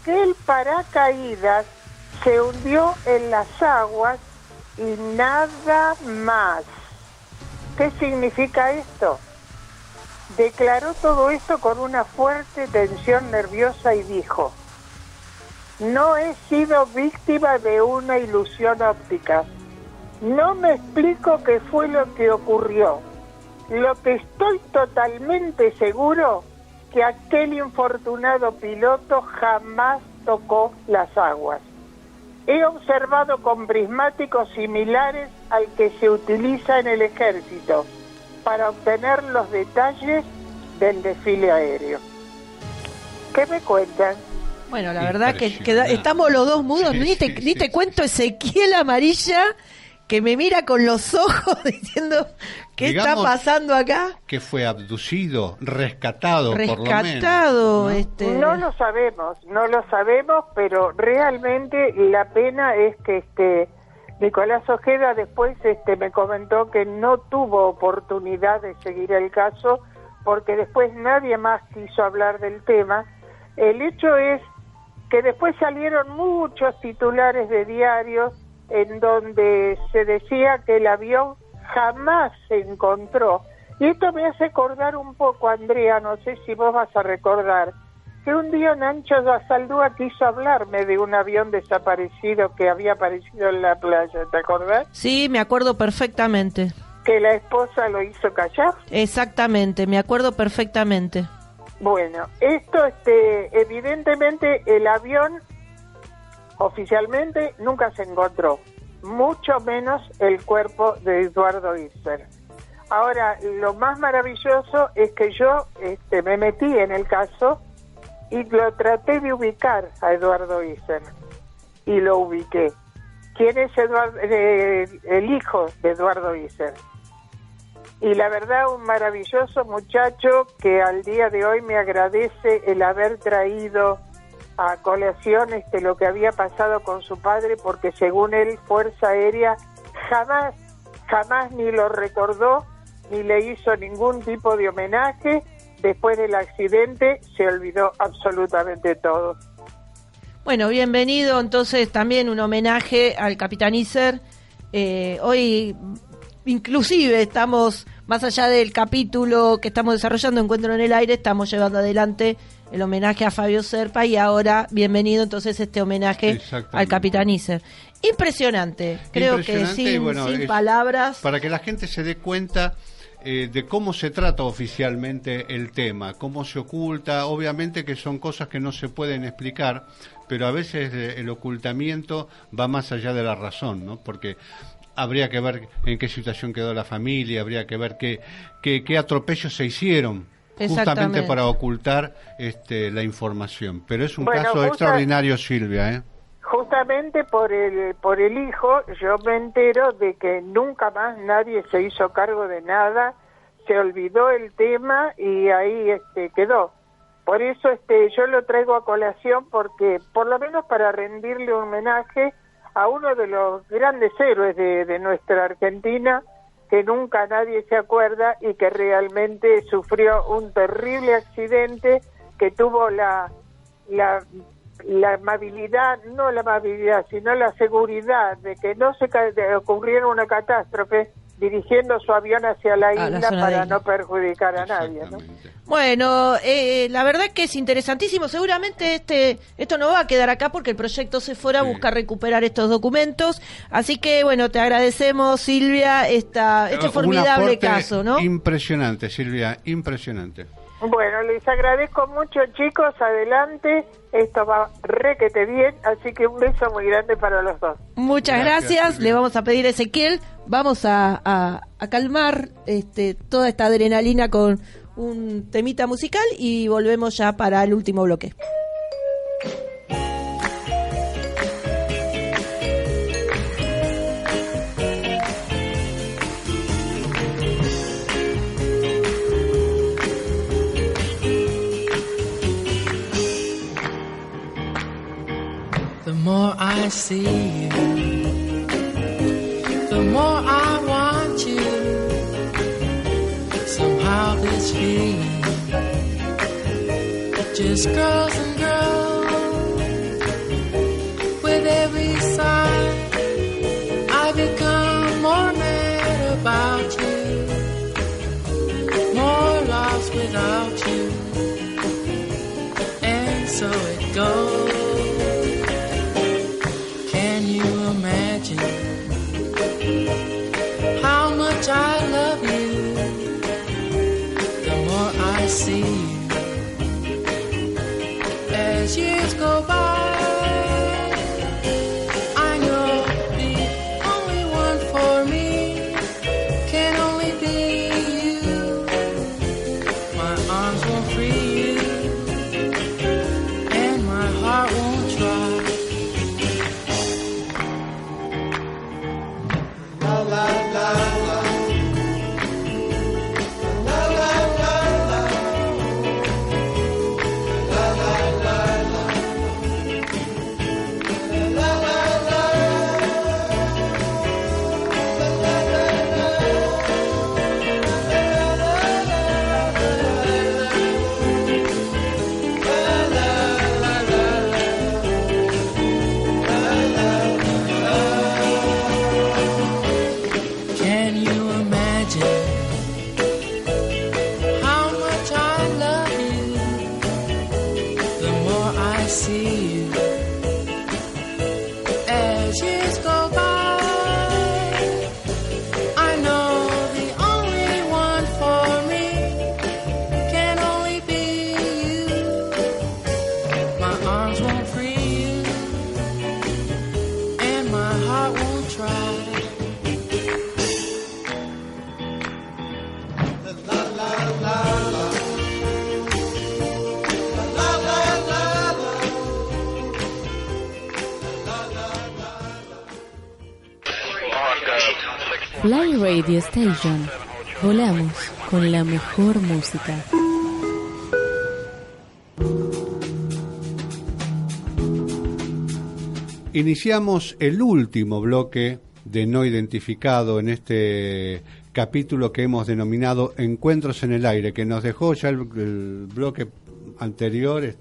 que el paracaídas se hundió en las aguas y nada más. ¿Qué significa esto? Declaró todo esto con una fuerte tensión nerviosa y dijo: no he sido víctima de una ilusión óptica. No me explico qué fue lo que ocurrió. Lo que estoy totalmente seguro que aquel infortunado piloto jamás tocó las aguas. He observado con prismáticos similares al que se utiliza en el ejército para obtener los detalles del desfile aéreo. ¿Qué me cuentan? Bueno, la verdad que estamos los dos mudos. Ni te cuento Ezequiel Amarilla, que me mira con los ojos diciendo, ¿qué está pasando acá? Que fue abducido, rescatado, por lo menos. ¿no? No lo sabemos, pero realmente la pena es que Nicolás Ojeda después me comentó que no tuvo oportunidad de seguir el caso porque después nadie más quiso hablar del tema. El hecho es que después salieron muchos titulares de diarios en donde se decía que el avión jamás se encontró. Y esto me hace acordar un poco, Andrea, no sé si vos vas a recordar, que un día Nacho Basaldúa quiso hablarme de un avión desaparecido que había aparecido en la playa, ¿te acordás? Sí, me acuerdo perfectamente. ¿Que la esposa lo hizo callar? Exactamente, me acuerdo perfectamente. Bueno, esto evidentemente el avión oficialmente nunca se encontró, mucho menos el cuerpo de Eduardo Isser. Ahora, lo más maravilloso es que yo me metí en el caso y lo traté de ubicar a Eduardo Isser y lo ubiqué. ¿Quién es el hijo de Eduardo Isser? Y la verdad, un maravilloso muchacho que al día de hoy me agradece el haber traído a colación lo que había pasado con su padre, porque según él, Fuerza Aérea jamás ni lo recordó, ni le hizo ningún tipo de homenaje. Después del accidente se olvidó absolutamente todo. Bueno, bienvenido, entonces también un homenaje al Capitán Isser. Hoy inclusive estamos, más allá del capítulo que estamos desarrollando, Encuentro en el Aire, estamos llevando adelante el homenaje a Fabio Serpa y ahora, bienvenido entonces este homenaje al Capitán Isser. Impresionante, creo que sin palabras. Para que la gente se dé cuenta de cómo se trata oficialmente el tema, cómo se oculta, obviamente que son cosas que no se pueden explicar, pero a veces el ocultamiento va más allá de la razón, ¿no? Porque habría que ver en qué situación quedó la familia, habría que ver qué atropellos se hicieron justamente para ocultar la información. Pero es un caso extraordinario, Silvia, Justamente por el hijo, yo me entero de que nunca más nadie se hizo cargo de nada, se olvidó el tema y ahí quedó. Por eso yo lo traigo a colación, porque por lo menos para rendirle un homenaje a uno de los grandes héroes de nuestra Argentina, que nunca nadie se acuerda y que realmente sufrió un terrible accidente, que tuvo la amabilidad, no la amabilidad, sino la seguridad de que no se ocurriera una catástrofe dirigiendo su avión hacia la isla para no perjudicar a nadie, ¿no? Bueno, la verdad que es interesantísimo. Seguramente esto no va a quedar acá porque el proyecto Sephora busca recuperar estos documentos. Así que, bueno, te agradecemos, Silvia, este formidable caso, ¿no? Impresionante, Silvia, impresionante. Bueno, les agradezco mucho, chicos, adelante, esto va requete bien, así que un beso muy grande para los dos. Muchas gracias. Le vamos a pedir a Ezequiel, vamos a calmar toda esta adrenalina con un temita musical y volvemos ya para el último bloque. The more I see you, the more I want you. Somehow this feeling just grows and grows. With every sigh, I become more mad about you, more lost without you, and so it goes. How much I love you, the more I see you, Fly Radio Station. Volamos con la mejor música. Iniciamos el último bloque de No Identificado en este capítulo que hemos denominado Encuentros en el Aire, que nos dejó ya el bloque anterior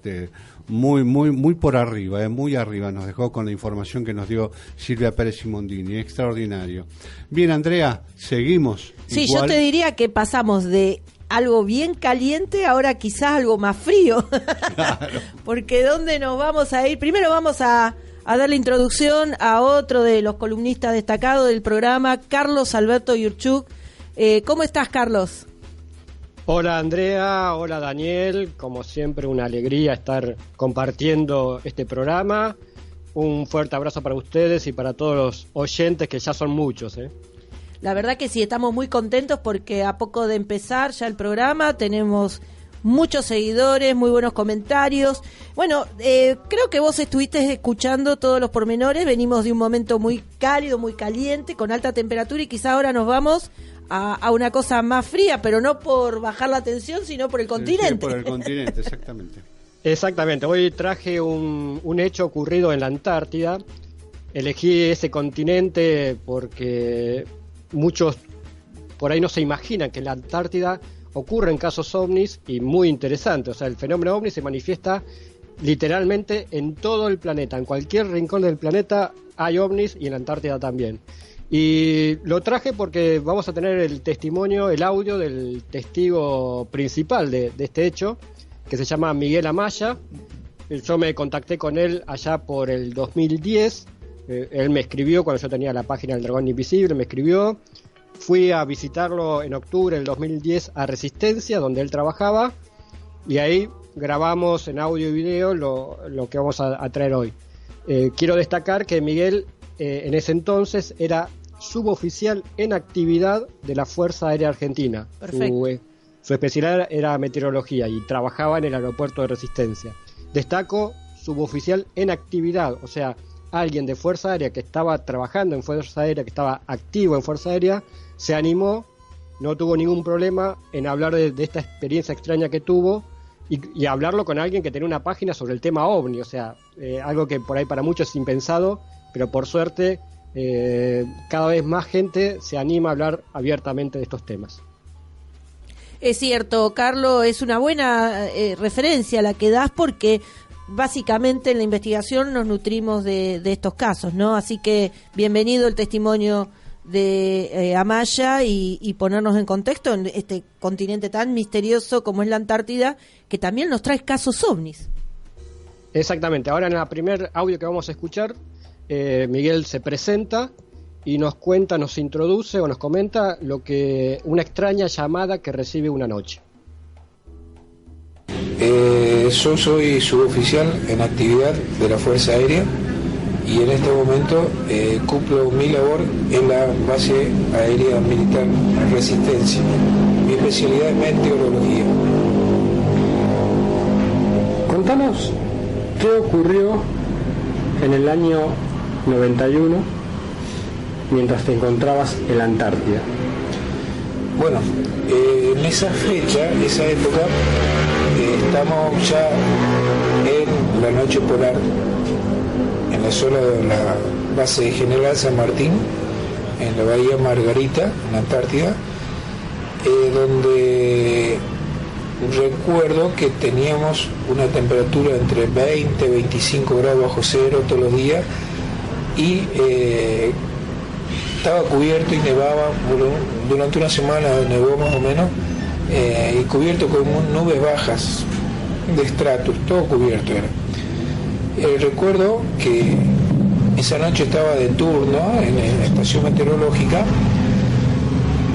muy por arriba, muy arriba, nos dejó con la información que nos dio Silvia Pérez Simondini, extraordinario. Bien, Andrea, seguimos. Sí, igual. Yo te diría que pasamos de algo bien caliente, ahora quizás algo más frío. Claro. Porque ¿dónde nos vamos a ir? Primero vamos a dar la introducción a otro de los columnistas destacados del programa, Carlos Alberto Yurchuk. ¿Cómo estás, Carlos? Hola, Andrea. Hola, Daniel. Como siempre, una alegría estar compartiendo este programa. Un fuerte abrazo para ustedes y para todos los oyentes, que ya son muchos, La verdad que sí, estamos muy contentos porque a poco de empezar ya el programa tenemos muchos seguidores, muy buenos comentarios. Bueno, creo que vos estuviste escuchando todos los pormenores. Venimos de un momento muy cálido, muy caliente, con alta temperatura, y quizá ahora nos vamos a una cosa más fría, pero no por bajar la tensión, sino por el continente. Sí, por el continente, exactamente. Exactamente. Hoy traje un hecho ocurrido en la Antártida. Elegí ese continente porque muchos por ahí no se imaginan que en la Antártida ocurren casos ovnis, y muy interesante. O sea, el fenómeno ovni se manifiesta literalmente en todo el planeta. En cualquier rincón del planeta hay ovnis, y en la Antártida también. Y lo traje porque vamos a tener el testimonio, el audio del testigo principal de este hecho, que se llama Miguel Amaya. Yo me contacté con él allá por el 2010. Él me escribió cuando yo tenía la página del Dragón Invisible, me escribió. Fui a visitarlo en octubre del 2010 a Resistencia, donde él trabajaba, y ahí grabamos en audio y video lo que vamos a traer hoy. Quiero destacar que Miguel en ese entonces era suboficial en actividad de la Fuerza Aérea Argentina. Su especialidad era meteorología y trabajaba en el aeropuerto de Resistencia. Destaco suboficial en actividad, o sea, alguien de Fuerza Aérea que estaba trabajando en Fuerza Aérea, que estaba activo en Fuerza Aérea, se animó, no tuvo ningún problema en hablar de esta experiencia extraña que tuvo, y hablarlo con alguien que tenía una página sobre el tema OVNI. O sea, algo que por ahí para muchos es impensado, pero por suerte cada vez más gente se anima a hablar abiertamente de estos temas. Es cierto, Carlos, es una buena referencia la que das, porque básicamente en la investigación nos nutrimos de estos casos, ¿no? Así que bienvenido el testimonio de Amaya, y ponernos en contexto en este continente tan misterioso como es la Antártida, que también nos trae casos ovnis. Exactamente. Ahora en el primer audio que vamos a escuchar, Miguel se presenta y nos cuenta, nos introduce o nos comenta una extraña llamada que recibe una noche. Yo soy suboficial en actividad de la Fuerza Aérea, y en este momento cumplo mi labor en la base aérea militar Resistencia. Mi especialidad es meteorología. Contanos qué ocurrió en el año 91 mientras te encontrabas en la Antártida. Bueno, en esa fecha, esa época, estamos ya en la noche polar, en la zona de la base de General San Martín, en la bahía Margarita, en la Antártida, donde recuerdo que teníamos una temperatura entre 20 y 25 grados bajo cero todos los días, y estaba cubierto y nevaba. Durante una semana nevó más o menos, y cubierto con nubes bajas de estratos, todo cubierto era. Recuerdo que esa noche estaba de turno en la estación meteorológica,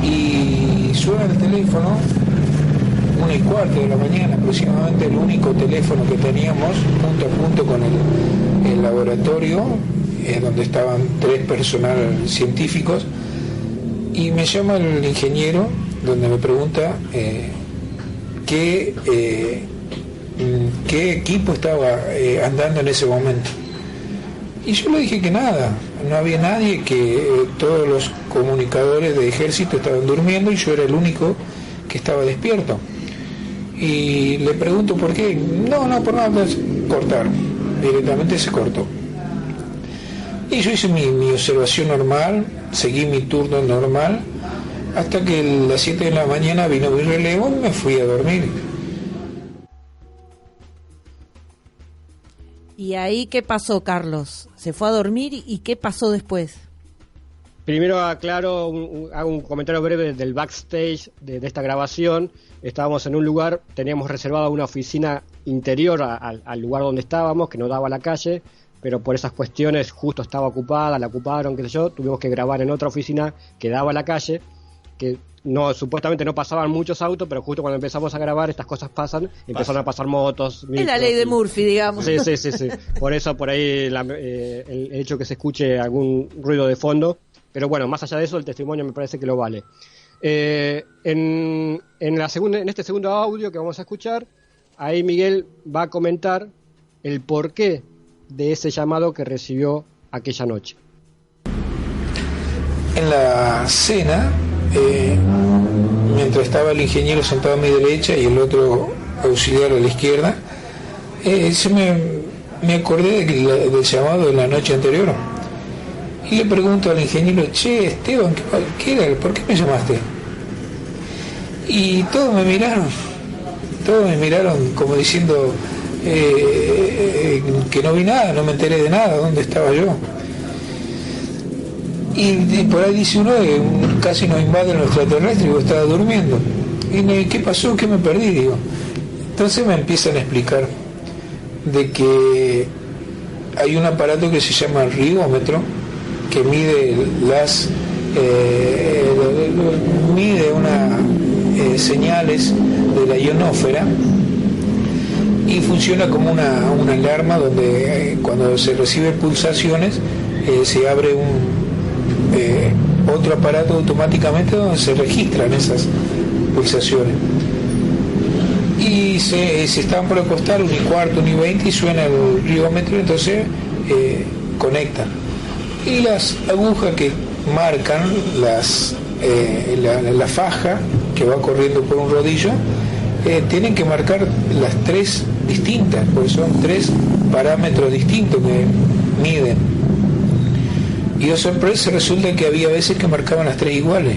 y suena el teléfono, 1:15 de la mañana aproximadamente, el único teléfono que teníamos punto a punto con el laboratorio, donde estaban 3 personal científicos, y me llama el ingeniero, donde me pregunta qué equipo estaba andando en ese momento. Y yo le dije que nada, no había nadie, que todos los comunicadores de ejército estaban durmiendo y yo era el único que estaba despierto. Y le pregunto por qué. No, por nada, cortaron. Directamente se cortó. Y yo hice mi observación normal, seguí mi turno normal, hasta que a las 7 de la mañana vino mi relevo y me fui a dormir. ¿Y ahí qué pasó, Carlos? ¿Se fue a dormir y qué pasó después? Primero aclaro, hago un comentario breve del backstage de esta grabación. Estábamos en un lugar, teníamos reservada una oficina interior al lugar donde estábamos, que no daba a la calle, pero por esas cuestiones justo estaba ocupada, la ocuparon, qué sé yo, tuvimos que grabar en otra oficina que daba a la calle, que supuestamente no pasaban muchos autos, pero justo cuando empezamos a grabar estas cosas pasan, empezaron a pasar motos. Es la ley de Murphy, digamos. Sí. Por eso por ahí el hecho que se escuche algún ruido de fondo, pero bueno, más allá de eso el testimonio me parece que lo vale. En este segundo audio que vamos a escuchar, ahí Miguel va a comentar el porqué de ese llamado que recibió aquella noche. En la cena, mientras estaba el ingeniero sentado a mi derecha y el otro auxiliar a la izquierda, me acordé del llamado de la noche anterior y le pregunto al ingeniero: che, Esteban, ¿qué era? ¿Por qué me llamaste? Y todos me miraron como diciendo que no vi nada, no me enteré de nada, ¿dónde estaba yo? Y por ahí dice uno que casi nos invade los extraterrestres y yo estaba durmiendo. Y ¿qué pasó? ¿Qué me perdí? Digo. Entonces me empiezan a explicar de que hay un aparato que se llama rigómetro, que mide señales de la ionósfera y funciona como una alarma donde cuando se reciben pulsaciones se abre otro aparato automáticamente donde se registran esas pulsaciones. Y se estaban por acostar 1:15, 1:20 y suena el rigómetro, entonces conectan. Y las agujas que marcan la faja que va corriendo por un rodillo tienen que marcar las 3 distintas, porque son 3 parámetros distintos que miden. Y de sorpresa resulta que había veces que marcaban las 3 iguales.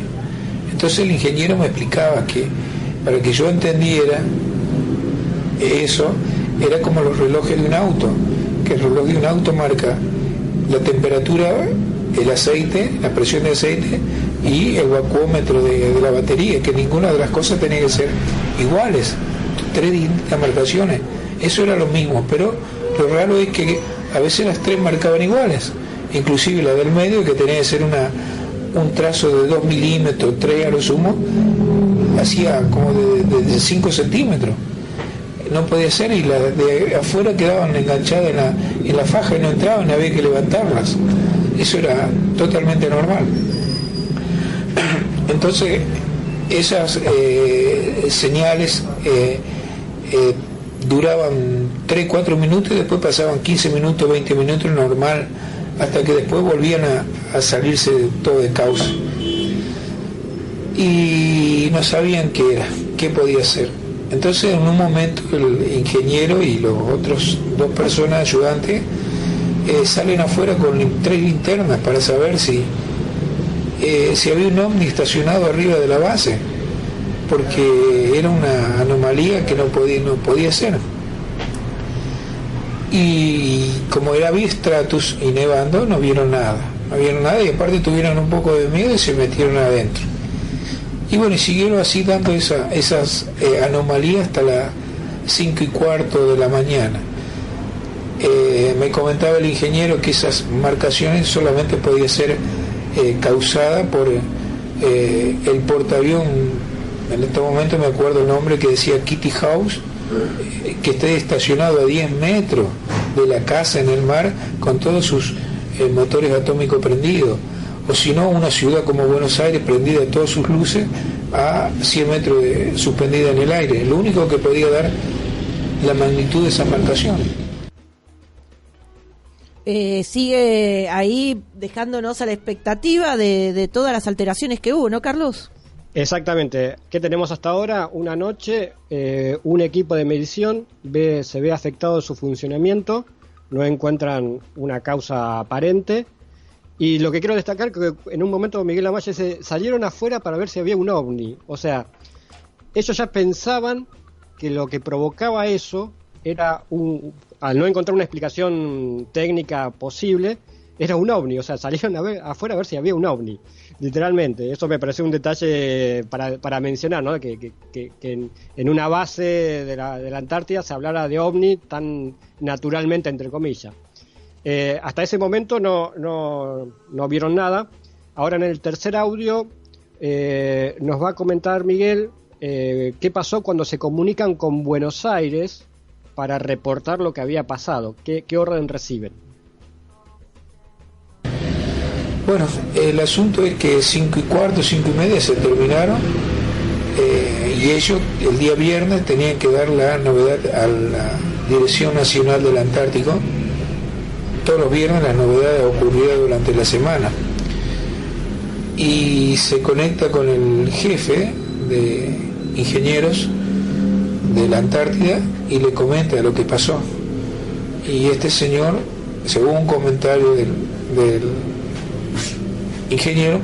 Entonces el ingeniero me explicaba que para que yo entendiera eso, era como los relojes de un auto, que el reloj de un auto marca la temperatura, el aceite, la presión de aceite y el vacuómetro de la batería, que ninguna de las cosas tenía que ser iguales, 3 distintas marcaciones. Eso era lo mismo, pero lo raro es que a veces las 3 marcaban iguales, inclusive la del medio, que tenía que ser un trazo de 2 milímetros, 3 a lo sumo, hacía como de 5 centímetros. No podía ser, y las de afuera quedaban enganchadas en la faja y no entraban, había que levantarlas. Eso era totalmente normal. Entonces esas señales duraban 3-4 minutos y después pasaban 15 minutos, 20 minutos normal, hasta que después volvían a salirse todo de causa. Y no sabían qué era, qué podía ser. Entonces en un momento el ingeniero y los otros 2 personas ayudantes salen afuera con 3 linternas para saber si había un ovni estacionado arriba de la base, porque era una anomalía que no podía ser. Y como era bistratus y nevando, no vieron nada, y aparte tuvieron un poco de miedo y se metieron adentro. Y bueno, y siguieron así dando esas anomalías hasta las 5:15 de la mañana. Me comentaba el ingeniero que esas marcaciones solamente podían ser causadas por el portaavión, en este momento me acuerdo el nombre, que decía Kitty House, que esté estacionado a 10 metros de la casa en el mar con todos sus motores atómicos prendidos, o si no, una ciudad como Buenos Aires prendida de todas sus luces a 100 metros suspendida en el aire. Lo único que podía dar la magnitud de esas marcaciones. sigue ahí dejándonos a la expectativa de todas las alteraciones que hubo, ¿no, Carlos? Exactamente. ¿Qué tenemos hasta ahora? Una noche, un equipo de medición se ve afectado su funcionamiento, no encuentran una causa aparente. Y lo que quiero destacar es que en un momento Miguel Amaya salieron afuera para ver si había un ovni. O sea, ellos ya pensaban que lo que provocaba eso era al no encontrar una explicación técnica posible, era un ovni. O sea, salieron afuera a ver si había un ovni. Literalmente, eso me pareció un detalle para mencionar, ¿no? Que en una base de la Antártida se hablara de ovni tan naturalmente, entre comillas. Hasta ese momento no vieron nada. Ahora en el tercer audio nos va a comentar Miguel qué pasó cuando se comunican con Buenos Aires para reportar lo que había pasado. ¿Qué orden reciben? Bueno, el asunto es que 5:15, 5:30 se terminaron y ellos el día viernes tenían que dar la novedad a la Dirección Nacional del Antártico. Todos los viernes las novedades ocurrían durante la semana. Y se conecta con el jefe de ingenieros de la Antártida y le comenta lo que pasó. Y este señor, según un comentario del ingeniero,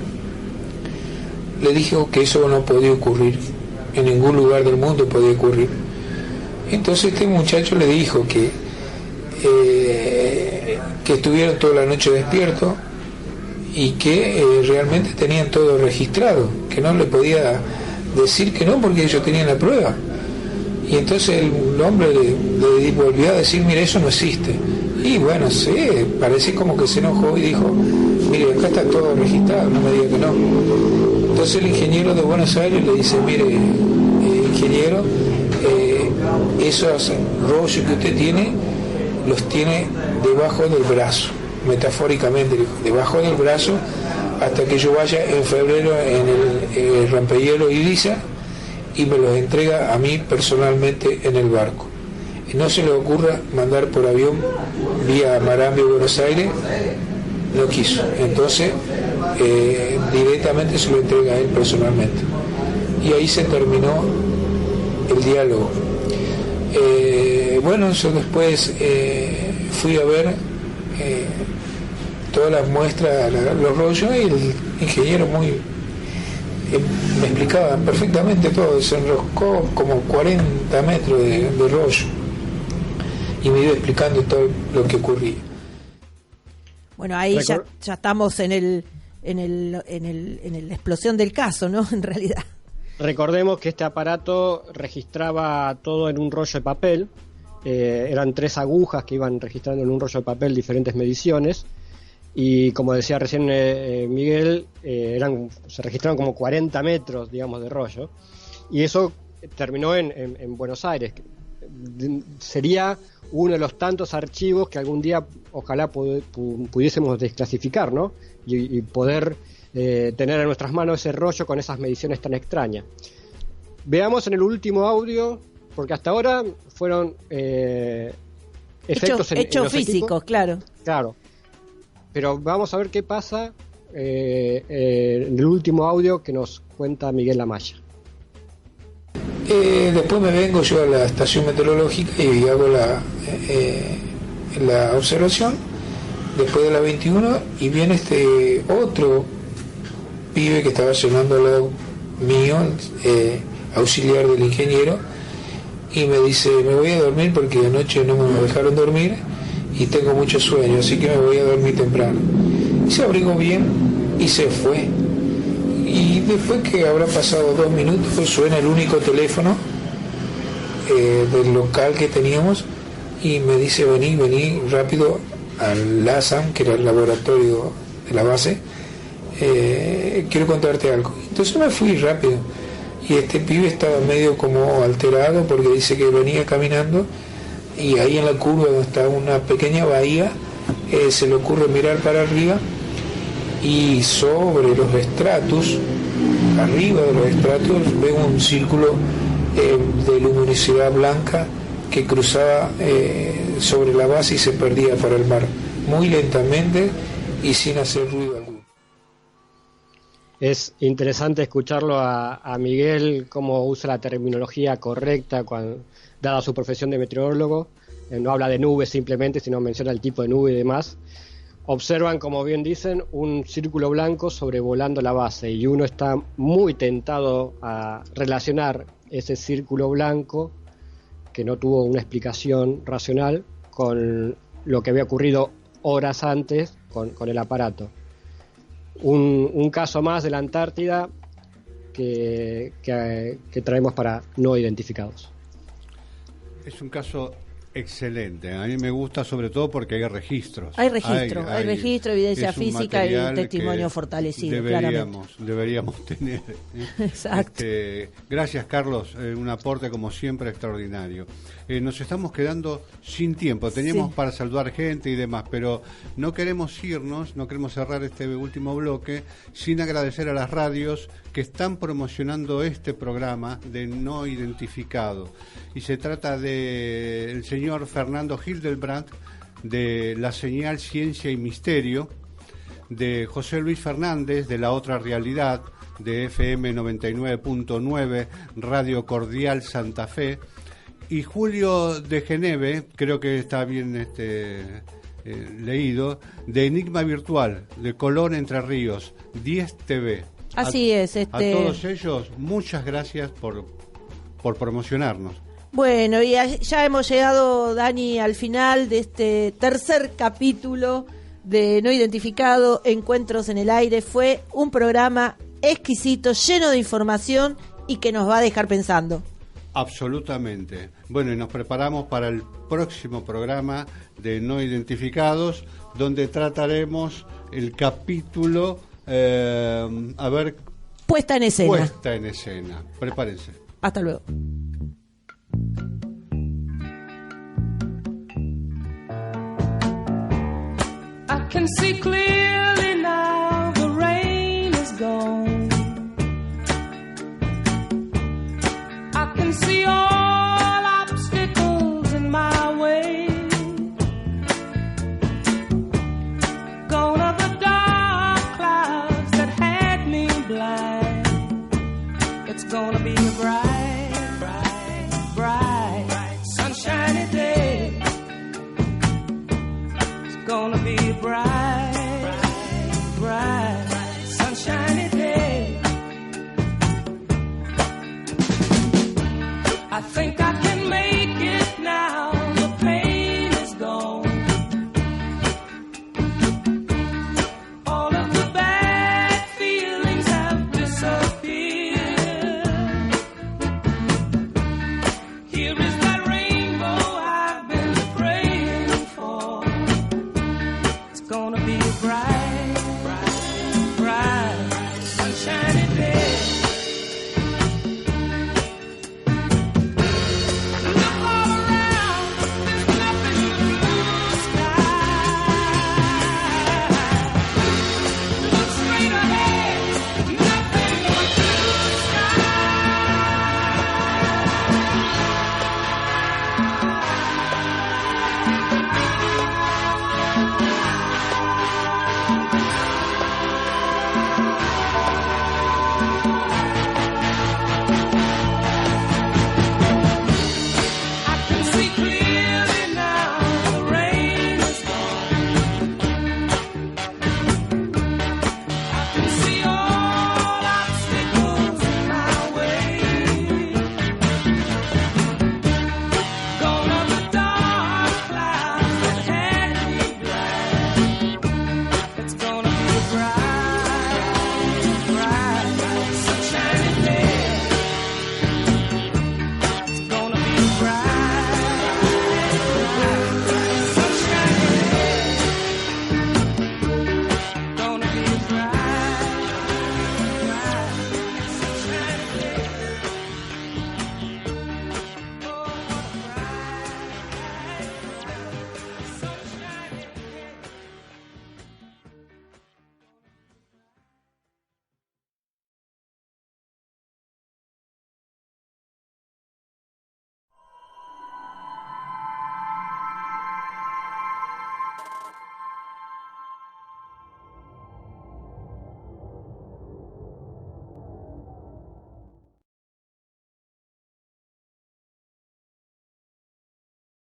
le dijo que eso no podía ocurrir, en ningún lugar del mundo podía ocurrir. Entonces este muchacho le dijo que estuvieron toda la noche despiertos y que realmente tenían todo registrado, que no le podía decir que no porque ellos tenían la prueba. Y entonces el hombre le volvió a decir, mire, eso no existe. Y bueno, sí, parece como que se enojó y dijo, mire, acá está todo registrado, no me diga que no. Entonces el ingeniero de Buenos Aires le dice, mire, ingeniero, esos rollos que usted tiene, los tiene debajo del brazo, metafóricamente, debajo del brazo, hasta que yo vaya en febrero en el rompehielo Ibiza y me los entrega a mí personalmente en el barco. Y no se le ocurra mandar por avión vía Marambio, Buenos Aires, no quiso. Entonces directamente se lo entrega a él personalmente. Y ahí se terminó el diálogo. Bueno, yo después fui a ver todas las muestras, los rollos, y el ingeniero me explicaba perfectamente todo, se enroscó como 40 metros de rollo y me iba explicando todo lo que ocurría. Bueno, ahí ya estamos en la explosión del caso, ¿no? En realidad. Recordemos que este aparato registraba todo en un rollo de papel. Eran 3 agujas que iban registrando en un rollo de papel diferentes mediciones. Y como decía recién Miguel, se registraron como 40 metros, digamos, de rollo. Y eso terminó en Buenos Aires. Sería uno de los tantos archivos que algún día ojalá pudiésemos desclasificar, ¿no? Y poder tener en nuestras manos ese rollo con esas mediciones tan extrañas. Veamos en el último audio, porque hasta ahora fueron efectos hechos físicos, equipos. Claro. Pero vamos a ver qué pasa en el último audio que nos cuenta Miguel Amaya. Después me vengo yo a la estación meteorológica y hago la observación después de la 21, y viene este otro pibe que estaba llenando al lado mío, auxiliar del ingeniero, y me dice, me voy a dormir porque anoche no me dejaron dormir y tengo mucho sueño, así que me voy a dormir temprano. Y se abrigó bien y se fue. Y después que habrá pasado 2 minutos, pues suena el único teléfono del local que teníamos y me dice, vení rápido al LASAM, que era el laboratorio de la base, quiero contarte algo. Entonces me fui rápido y este pibe estaba medio como alterado porque dice que venía caminando y ahí en la curva donde está una pequeña bahía se le ocurre mirar para arriba y sobre los estratos, arriba de los estratos, ve un círculo de luminosidad blanca que cruzaba sobre la base y se perdía para el mar. muy lentamente y sin hacer ruido alguno. Es interesante escucharlo a Miguel, cómo usa la terminología correcta dada su profesión de meteorólogo. No habla de nubes simplemente, sino menciona el tipo de nube y demás. Observan, como bien dicen, un círculo blanco sobrevolando la base y uno está muy tentado a relacionar ese círculo blanco, que no tuvo una explicación racional, con lo que había ocurrido horas antes con el aparato. Un caso más de la Antártida que traemos para no identificados. Es un caso excelente, a mí me gusta sobre todo porque hay registros. Hay registro, evidencia física y testimonio fortalecido. Deberíamos tener. Exacto. Gracias, Carlos, un aporte como siempre extraordinario. Nos estamos quedando sin tiempo, teníamos para saludar gente y demás, pero no queremos cerrar este último bloque sin agradecer a las radios que están promocionando este programa de No Identificado. Y se trata del señor Fernando Hildebrand, de La Señal Ciencia y Misterio, de José Luis Fernández, de La Otra Realidad, de FM 99.9, Radio Cordial Santa Fe, y Julio de Geneve, creo que está bien leído, de Enigma Virtual, de Colón Entre Ríos, 10 TV. Así es. A todos ellos, muchas gracias por promocionarnos. Bueno, y ya hemos llegado, Dani, al final de este tercer capítulo de No Identificado, Encuentros en el Aire. Fue un programa exquisito, lleno de información y que nos va a dejar pensando. Absolutamente. Bueno, y nos preparamos para el próximo programa de No Identificados, donde trataremos el capítulo, Puesta en escena. Puesta en escena. Prepárense. Hasta luego. I can see clearly now, the rain is gone. I can see all obstacles in my way. Gone are the dark clouds that had me blind. It's gonna be a bright, sunshiny day. It's gonna be a bright, sunshiny day. I think